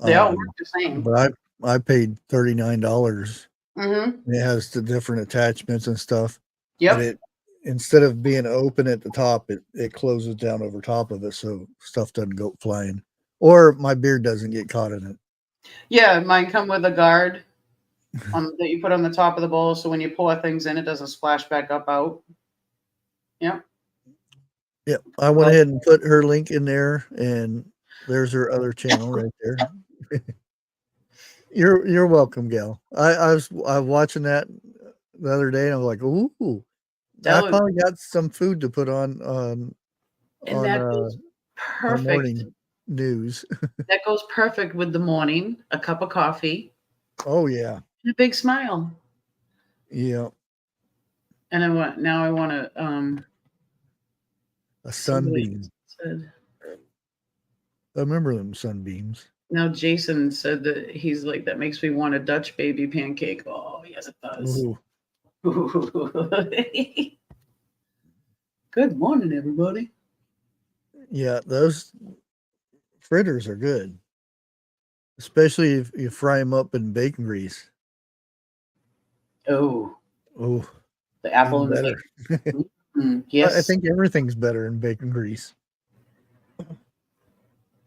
they all work the same.
But I paid $39.
Mm-hmm.
It has the different attachments and stuff.
Yep.
And it, instead of being open at the top, it closes down over top of it, so stuff doesn't go flying, or my beard doesn't get caught in it.
Yeah, mine come with a guard that you put on the top of the bowl, so when you pour things in, it doesn't splash back up out. Yep.
Yep. I went ahead and put her link in there, and there's her other channel right there. You're welcome, Gal. I was watching that the other day, and I was like, ooh. I finally got some food to put on
that goes perfect.
Morning news.
That goes perfect with the morning, a cup of coffee.
Oh yeah.
And a big smile.
Yeah.
And I want
a sunbeam. I remember them sunbeams.
Now Jason said that he's like, that makes me want a Dutch baby pancake. Oh yes, it does.
Ooh.
Good morning, everybody.
Yeah, those fritters are good, especially if you fry them up in bacon grease.
Oh, the apple and
better.
Yes,
I think everything's better in bacon grease.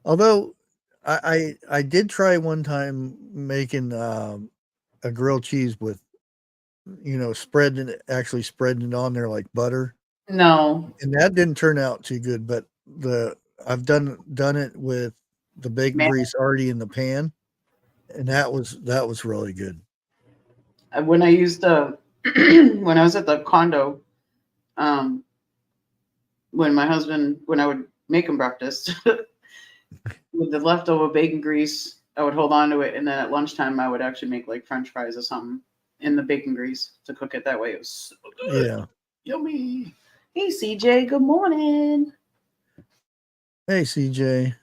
Although I did try one time making a grilled cheese with, spreading it on there like butter.
No,
and that didn't turn out too good. But I've done it with the bacon grease already in the pan, and that was really good.
When I used when I was at the condo, when I would make him breakfast with the leftover bacon grease, I would hold on to it, and then at lunchtime I would actually make like French fries or something in the bacon grease to cook it that way. It was so good.
Yeah.
Yummy. Hey CJ, good morning.
Hey CJ.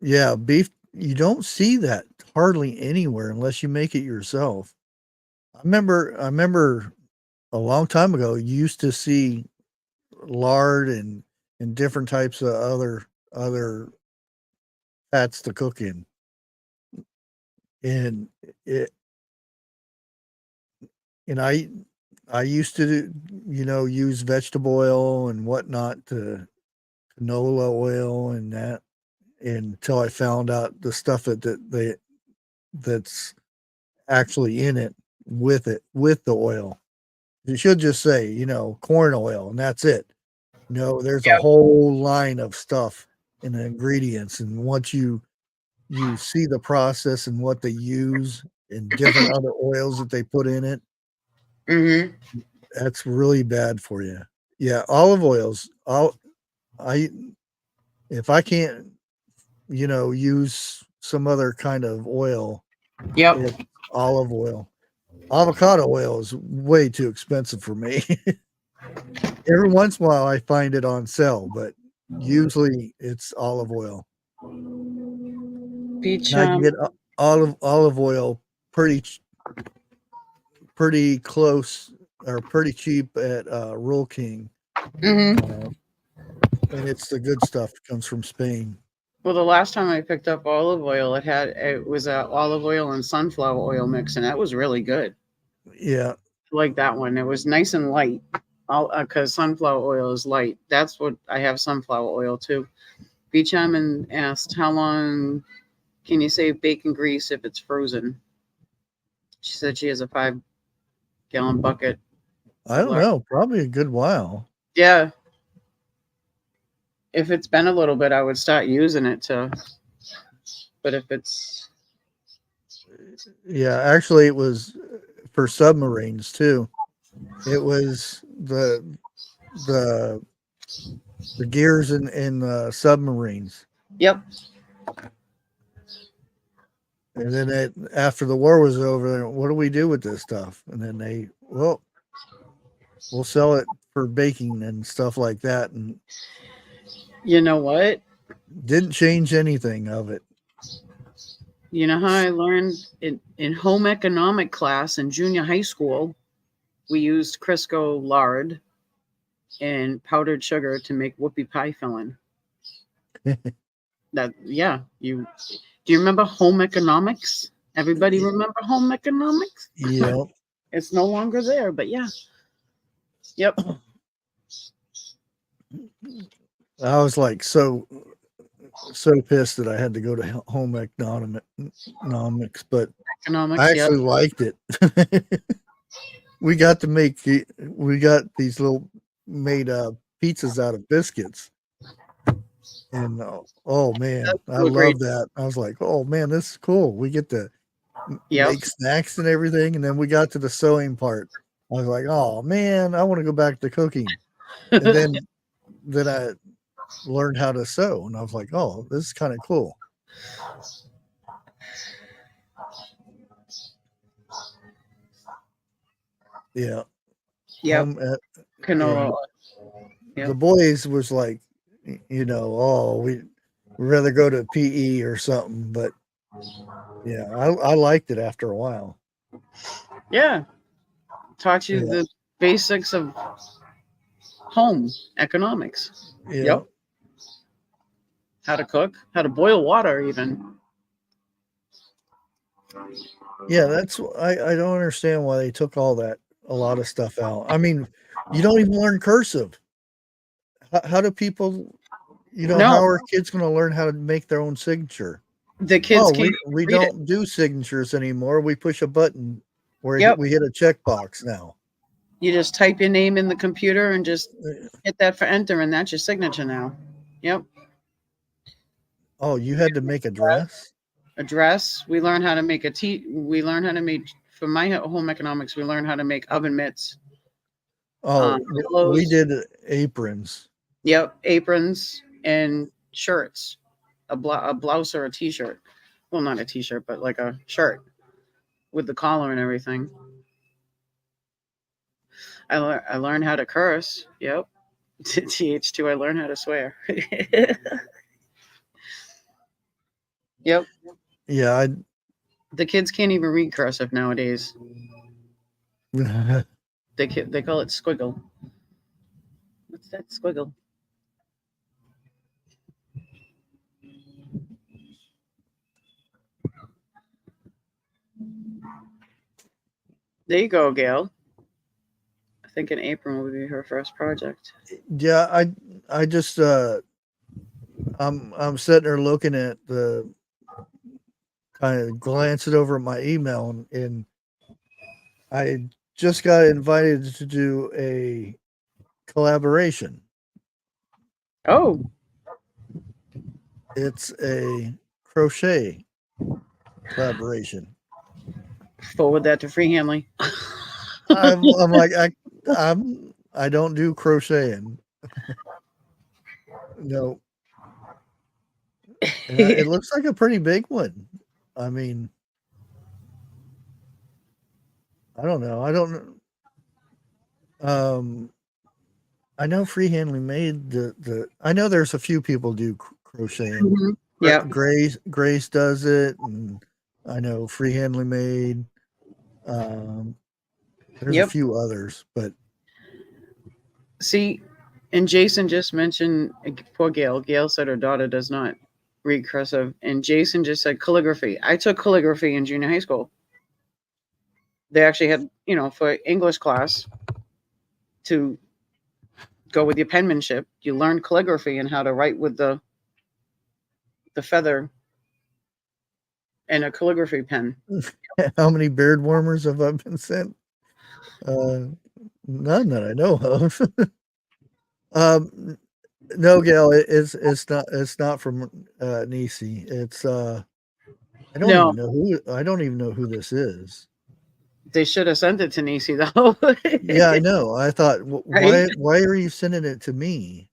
Yeah, beef, you don't see that hardly anywhere unless you make it yourself. I remember a long time ago you used to see lard and different types of other fats to cook in. And I used to use vegetable oil and whatnot, to canola oil and that, until I found out the stuff that's actually in it with the oil. You should just say, corn oil, and that's it. There's a whole line of stuff and ingredients, and once you see the process and what they use and different other oils that they put in it, that's really bad for you. Yeah, olive oils. If I can't, use some other kind of oil, it's olive oil. Avocado oil is way too expensive for me. Every once in a while I find it on sale, but usually it's olive oil. I can get olive oil pretty close or pretty cheap at Rural King. And it's the good stuff. It comes from Spain.
Well, the last time I picked up olive oil, it was olive oil and sunflower oil mix, and that was really good.
Yeah,
I like that one. It was nice and light. All because sunflower oil is light. That's what I have sunflower oil too. Beachhammond asked, "How long can you save bacon grease if it's frozen?" She said she has a 5-gallon bucket.
I don't know, probably a good while.
Yeah. If it's been a little bit, I would start using it to. But if it's
Yeah, actually, it was for submarines too. It was the gears in submarines.
Yep.
And then after the war was over, what do we do with this stuff? And then we'll sell it for baking and stuff like that. And
you know what?
Didn't change anything of it.
You know how I learned in home economic class in junior high school, we used Crisco lard and powdered sugar to make whoopie pie filling. Do you remember home economics? Everybody remember home economics?
Yeah.
It's no longer there, but yeah. Yep.
I was like so pissed that I had to go to home economics, but I actually liked it. We got these little made pizzas out of biscuits. And oh man, I love that. I was like, oh man, this is cool. We get to make snacks and everything. And then we got to the sewing part. I was like, oh man, I want to go back to cooking. And then I learned how to sew, and I was like, oh, this is kind of cool. Yeah.
Yeah.
Canola. The boys was like, we'd rather go to PE or something, but yeah, I liked it after a while.
Yeah. Taught you the basics of home economics.
Yeah.
Yep. How to cook, how to boil water even.
Yeah, that's I don't understand why they took a lot of stuff out. I mean, you don't even learn cursive. How do people, how are kids going to learn how to make their own signature?
The kids
we don't do signatures anymore. We push a button where we hit a checkbox now.
You just type your name in the computer and just hit that for enter, and that's your signature now. Yep.
Oh, you had to make a dress?
A dress. We learned how to make we learned how to make, for my home economics, we learned how to make oven mitts.
Oh, we did aprons.
Yep, aprons and shirts. A blouse or a t-shirt. Well, not a t-shirt, but like a shirt with the collar and everything. I learned how to curse. Yep. TH2, I learned how to swear. Yep.
Yeah.
The kids can't even read cursive nowadays. They call it squiggle. What's that squiggle? There you go, Gail. I think an apron will be her first project.
Yeah, I just I'm sitting there looking at the kind of glancing over at my email, and I just got invited to do a collaboration.
Oh.
It's a crochet collaboration.
Forward that to Free Hanley.
I'm like, I don't do crocheting. No. And it looks like a pretty big one. I mean, I don't know. I know Free Hanley made I know there's a few people do crocheting.
Mm-hmm. Yeah.
Grace does it, and I know Free Hanley made. There's a few others, but
see, and Jason just mentioned, poor Gail. Gail said her daughter does not read cursive, and Jason just said calligraphy. I took calligraphy in junior high school. They actually had, for English class, to go with your penmanship. You learn calligraphy and how to write with the feather and a calligraphy pen.
How many beard warmers have I been sent? None that I know of. No, Gail, it's not from Nisi. It's I don't even know who this is.
They should have sent it to Nisi though.
Yeah, I know. I thought,
Right?
why are you sending it to me?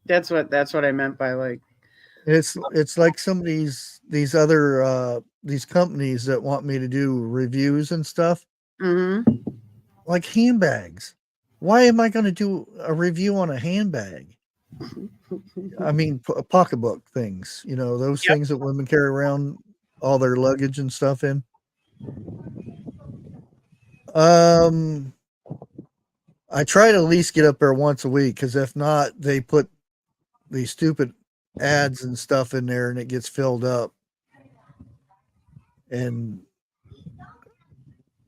That's what I meant by like.
It's like some of these other these companies that want me to do reviews and stuff, like handbags. Why am I going to do a review on a handbag? I mean, pocketbook things, you know, those things that women carry around all their luggage and stuff in. I try to at least get up there once a week, because if not, they put these stupid ads and stuff in there and it gets filled up. And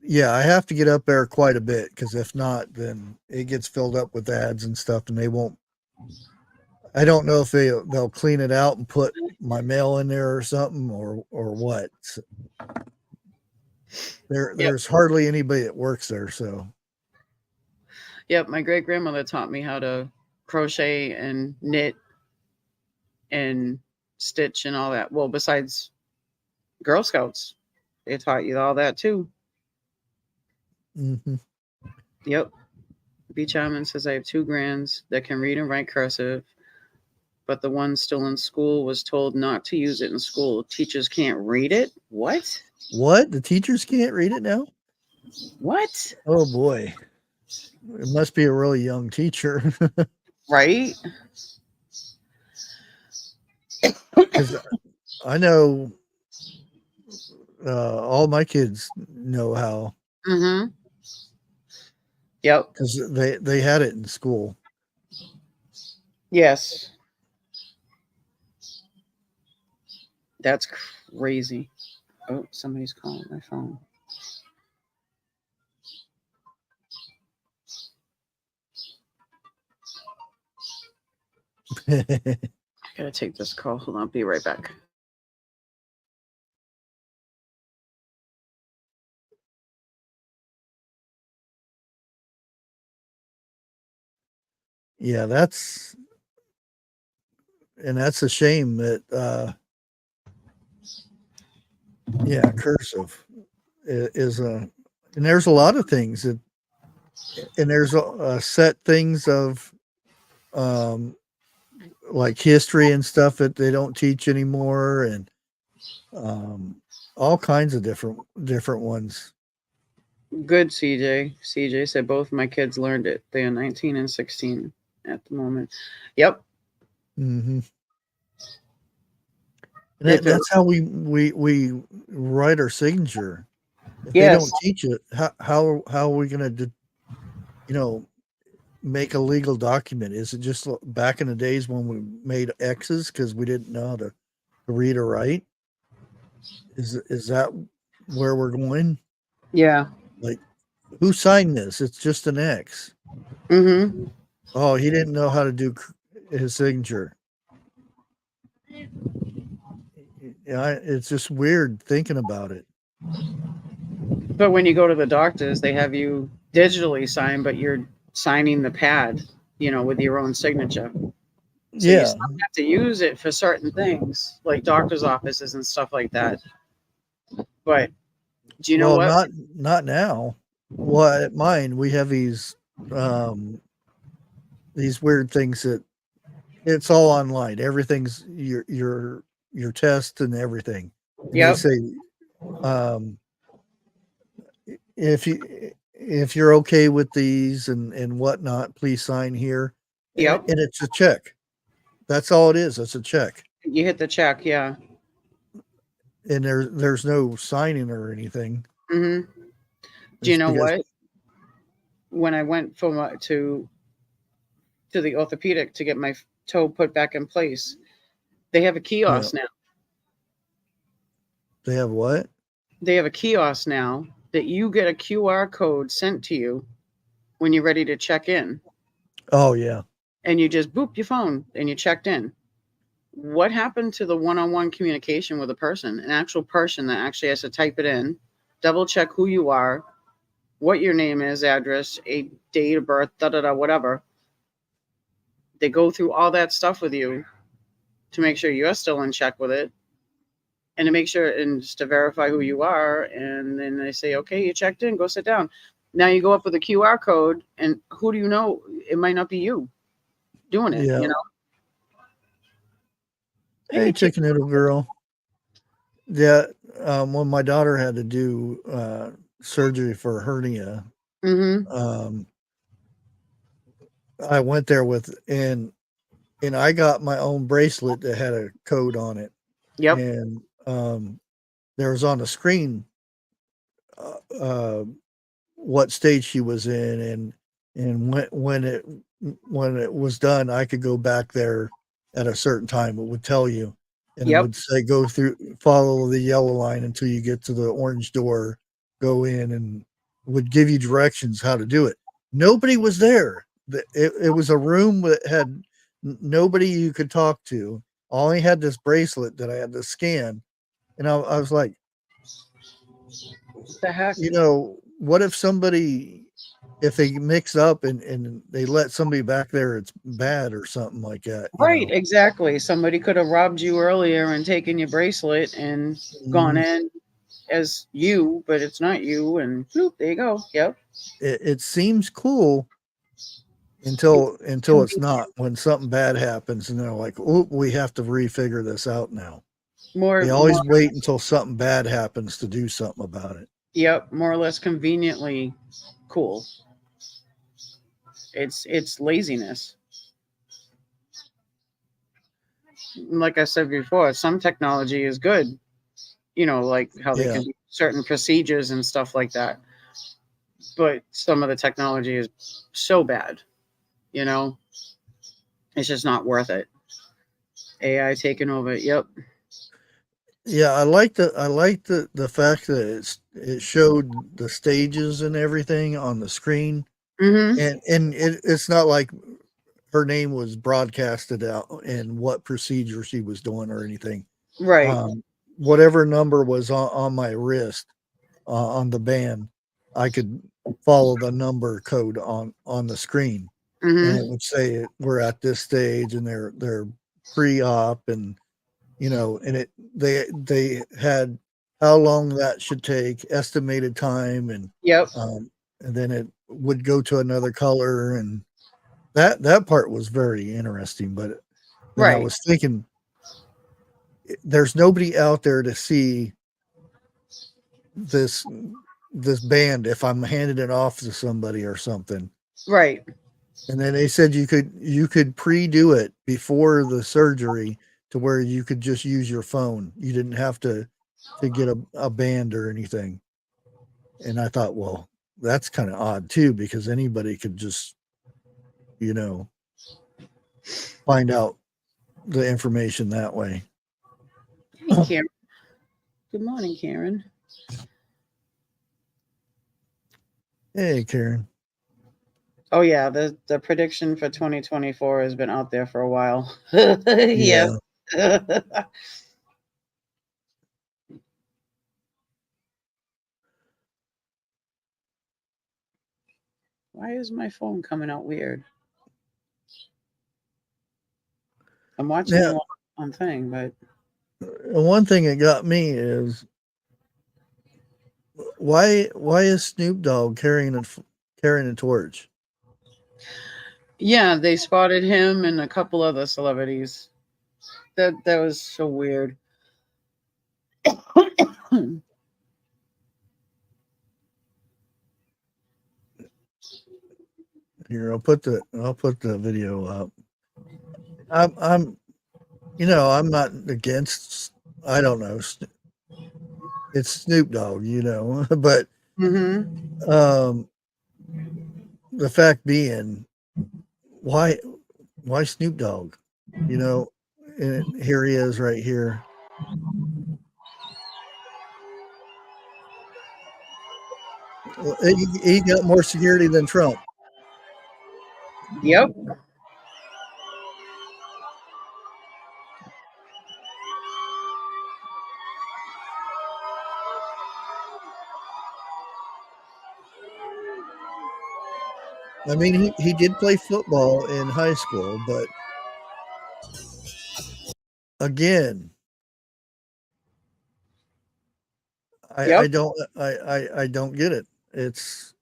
yeah, I have to get up there quite a bit, because if not, then it gets filled up with ads and stuff, and they won't. I don't know if they'll clean it out and put my mail in there or something, or what. So there's hardly anybody that works there, so.
Yep, my great grandmother taught me how to crochet and knit and stitch and all that. Well, besides Girl Scouts, they taught you all that too. Yep. Beach Almond says I have 2 grands that can read and write cursive, but the one still in school was told not to use it in school. Teachers can't read it. What?
What? The teachers can't read it now?
What?
Oh boy. It must be a really young teacher.
Right?
Because I know all my kids know how.
Yep.
Because they had it in school.
Yes. That's crazy. Oh, somebody's calling my phone. I gotta take this call. Hold on, I'll be right back.
Yeah, that's a shame that yeah, cursive is and there's a lot of things that, and there's set things of like history and stuff that they don't teach anymore, and all kinds of different ones.
Good, CJ. CJ said both of my kids learned it. They are 19 and 16 at the moment. Yep.
And that's how we write our signature. If they don't teach it, how are we going to, make a legal document? Is it just back in the days when we made X's because we didn't know how to read or write? Is that where we're going?
Yeah.
Like, who signed this? It's just an X. Oh, he didn't know how to do his signature. Yeah, it's just weird thinking about it.
But when you go to the doctors, they have you digitally sign, but you're signing the pad, with your own signature. So you still have to use it for certain things, like doctor's offices and stuff like that. But do you know what?
Not now. Well, at mine, we have these weird things that it's all online. Everything's your test and everything. Yeah. They say, if you're okay with these and whatnot, please sign here.
Yep.
And it's a check. That's all it is. It's a check.
You hit the check, yeah.
And there's no signing or anything.
Do you know what? When I went to the orthopedic to get my toe put back in place, they have a kiosk now.
They have what?
They have a kiosk now that you get a QR code sent to you when you're ready to check in.
Oh, yeah.
and you just boop your phone and you checked in. What happened to the one-on-one communication with a person, an actual person that actually has to type it in, double check who you are, what your name is, address, a date of birth, whatever. They go through all that stuff with you to make sure you're still in check with it, and to make sure, and just to verify who you are. And then they say, okay, you checked in, go sit down. Now you go up with a QR code, and who do you know? It might not be you doing it,
Yeah.
you know?
Hey, chicken noodle girl. Yeah, when my daughter had to do surgery for hernia, I went there and I got my own bracelet that had a code on it.
Yep.
And there was on the screen what stage she was in, and when it was done, I could go back there at a certain time. It would tell you, and it would say go through, follow the yellow line until you get to the orange door, go in, and would give you directions how to do it. Nobody was there. It was a room that had nobody you could talk to. I only had this bracelet that I had to scan, and I was like,
what the heck?
You know, what if somebody, if they mix up and they let somebody back there, it's bad or something like that.
Right, exactly. Somebody could have robbed you earlier and taken your bracelet and gone in as you, but it's not you, and bloop, there you go. Yep.
It seems cool until it's not. When something bad happens and they're like, oh, we have to refigure this out now. They always wait until something bad happens to do something about it.
Yep, more or less conveniently cool. It's laziness. Like I said before, some technology is good. You know, like how they can do certain procedures and stuff like that. But some of the technology is so bad, you know, it's just not worth it. AI taking over. Yep.
Yeah, I like the fact that it showed the stages and everything on the screen, and it's not like her name was broadcasted out and what procedure she was doing or anything.
Right.
Whatever number was on my wrist on the band, I could follow the number code on the screen, and it would say we're at this stage and they're pre-op, and you know, and they had how long that should take, estimated time, and and then it would go to another color, and that part was very interesting. But then I was thinking, there's nobody out there to see this band if I'm handing it off to somebody or something.
Right.
And then they said you could pre-do it before the surgery to where you could just use your phone. You didn't have to get a band or anything. And I thought, well, that's kind of odd too, because anybody could just, you know, find out the information that way.
Hey, Karen. Good morning, Karen.
Hey, Karen.
Oh yeah, the prediction for 2024 has been out there for a while. Yeah. Why is my phone coming out weird? I'm watching it on thing, but
one thing that got me is why is Snoop Dogg carrying a torch?
yeah, they spotted him and a couple other celebrities. That was so weird.
Here, I'll put the video up. I'm you know, I'm not against, I don't know, it's Snoop Dogg, you know, but the fact being, why Snoop Dogg, you know, and here he is right here. He got more security than Trump.
Yep.
I mean, he did play football in high school, but again, I
Yep.
don't get it. It's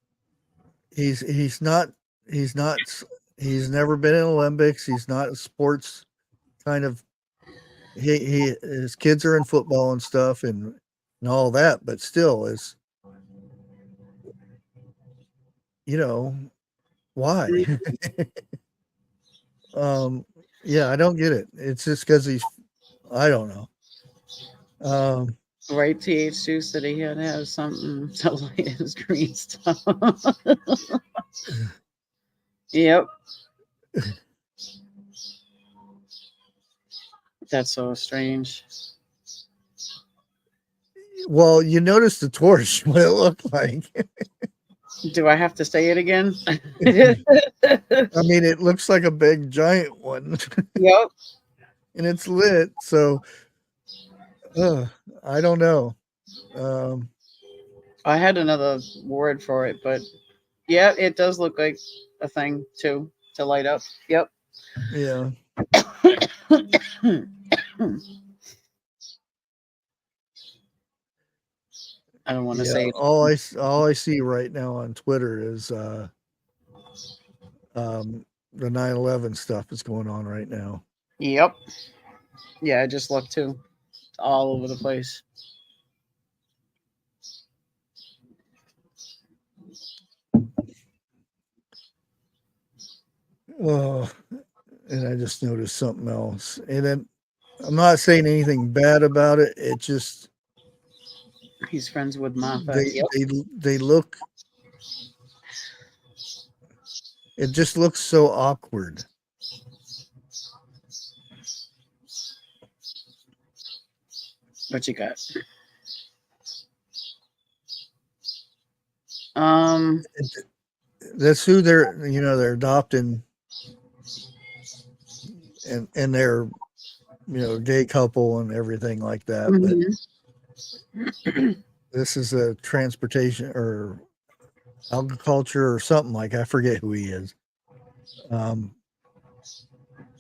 he's not he's not he's never been in Olympics. He's not a sports kind of he his kids are in football and stuff and all that, but still is why? Yeah, I don't get it. It's just because I don't know.
Right, TH2 said he had to have something to light his green stuff. Yep. That's so strange.
Well, you noticed the torch, what it looked like.
Do I have to say it again?
I mean, it looks like a big giant one.
Yep.
And it's lit, so I don't know.
I had another word for it, but yeah, it does look like a thing too to light up. Yep.
Yeah.
I don't want to
Yeah,
say it.
all I see right now on Twitter is the 9/11 stuff is going on right now.
Yep. Yeah, I just looked too. It's all over the place.
Oh, and I just noticed something else. And then I'm not saying anything bad about it. It just
He's friends with Martha. Yep.
they look. It just looks so awkward.
What you got?
That's who they're adopting, and they're gay couple and everything like that. But this is a transportation or agriculture or something like, I forget who he is.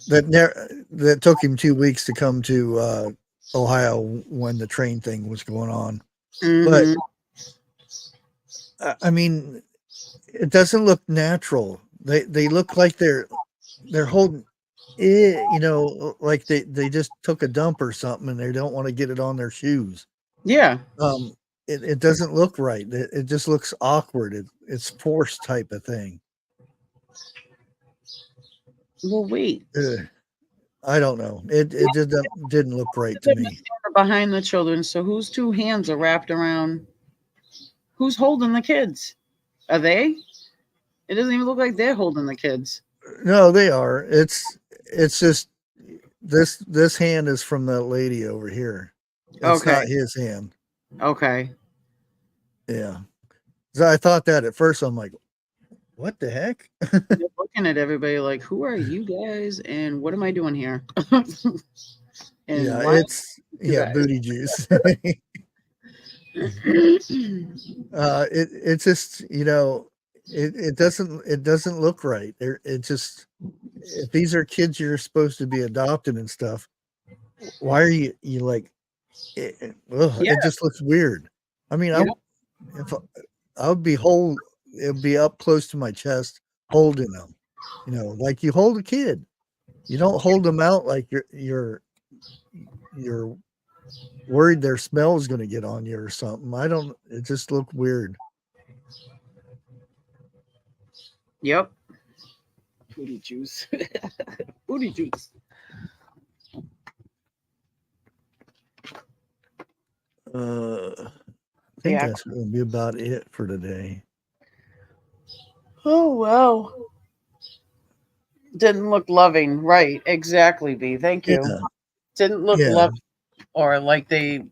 That took him 2 weeks to come to Ohio when the train thing was going on. But I mean, it doesn't look natural. They look like they're holding it, like they just took a dump or something and they don't want to get it on their shoes.
Yeah.
It doesn't look right. It just looks awkward. It's forced type of thing.
Well, wait.
I don't know. It didn't look right to me.
Behind the children. So whose two hands are wrapped around? Who's holding the kids? Are they? It doesn't even look like they're holding the kids.
No, they are. It's just this hand is from that lady over here. It's not his hand.
Okay.
Yeah. So I thought that at first. I'm like, what the heck?
They're looking at everybody like, who are you guys and what am I doing here? And
yeah, booty juice. It's just, it doesn't look right. It just, if these are kids you're supposed to be adopted and stuff, why are you like it just looks weird. I mean, if I would be it'd be up close to my chest holding them, like you hold a kid. You don't hold them out like you're worried their smell is going to get on you or something. It just looked weird.
Yep. Booty juice. Booty juice.
I think that's going to be about it for today.
Oh, wow. Didn't look loving. Right. Exactly, B. Thank you.
Yeah.
Didn't look loving or like they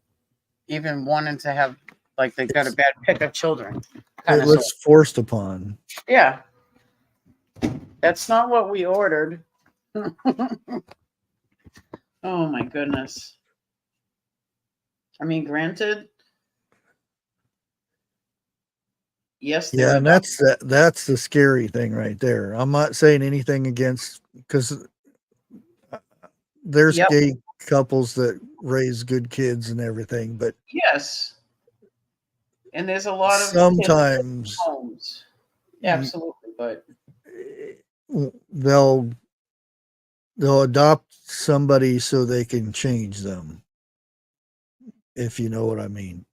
even wanted to have, like they got a bad pick of children.
It looks forced upon.
Yeah. That's not what we ordered. Oh, my goodness. I mean, granted, Yes,
Yeah, and that's the scary thing right there. I'm not saying anything against, because there's
Yep.
gay couples that raise good kids and everything, but
Yes. And there's a lot of
sometimes
homes. Absolutely, but
they'll adopt somebody so they can change them, if you know what I mean.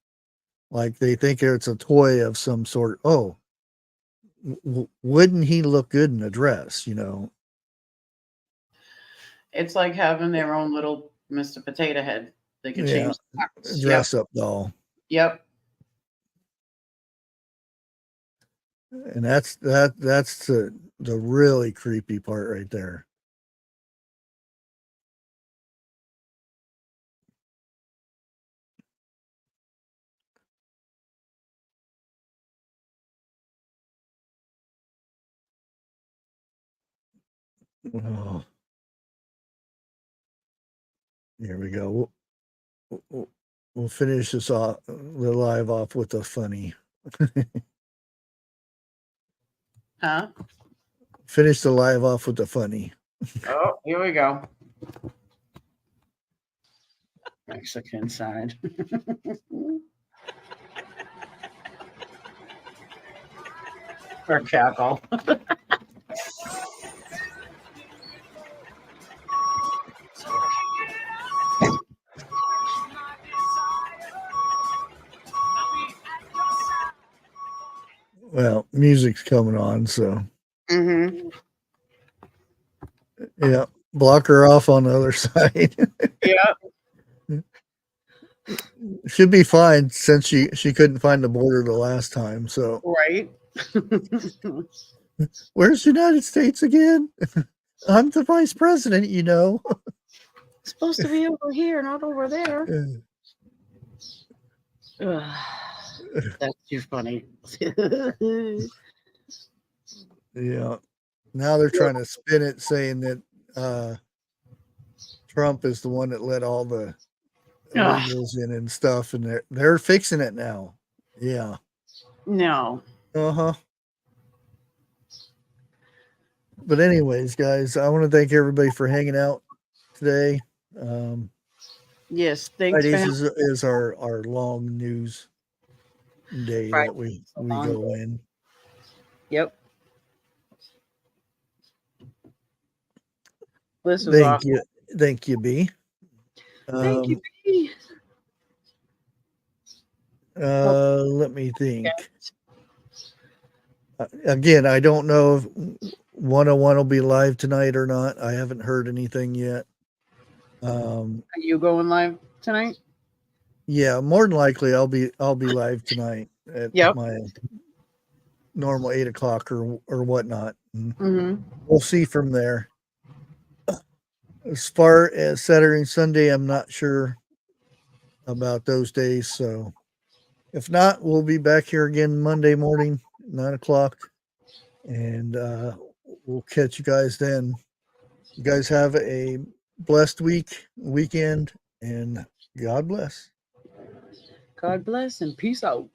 Like they think it's a toy of some sort. Oh, wouldn't he look good in a dress?
it's like having their own little Mr. Potato Head. They can change the parts.
Dress up doll.
Yep.
And that's the really creepy part right there. Oh, here we go. We'll finish the live off with a funny.
Huh?
Finish the live off with the funny.
Oh, here we go. Mexican side. Or cackle.
Well, music's coming on, so
Mm-hmm.
yeah, block her off on the other side.
Yeah.
Should be fine since she couldn't find the border the last time. So
Right.
where's the United States again? I'm the vice president,
It's supposed to be over here, not over there. That's too funny.
Yeah. Now they're trying to spin it, saying that Trump is the one that let all the illegals in and stuff, and they're fixing it now. Yeah.
No.
Uh-huh. But anyways, guys, I want to thank everybody for hanging out today.
Yes, thanks.
Fridays is our long news day
Right.
that we
Long
go
day.
in.
Yep. This was
Thank
awesome.
you. Thank you, B.
Thank you, B.
Let me think. Again, I don't know if 101 will be live tonight or not. I haven't heard anything yet.
Are you going live tonight?
Yeah, more than likely I'll be live tonight at my normal 8 o'clock or whatnot.
Mm-hmm.
We'll see from there. As far as Saturday and Sunday, I'm not sure about those days. So if not, we'll be back here again Monday morning, 9 o'clock. And we'll catch you guys then. You guys have a blessed weekend, and God bless.
God bless and peace out.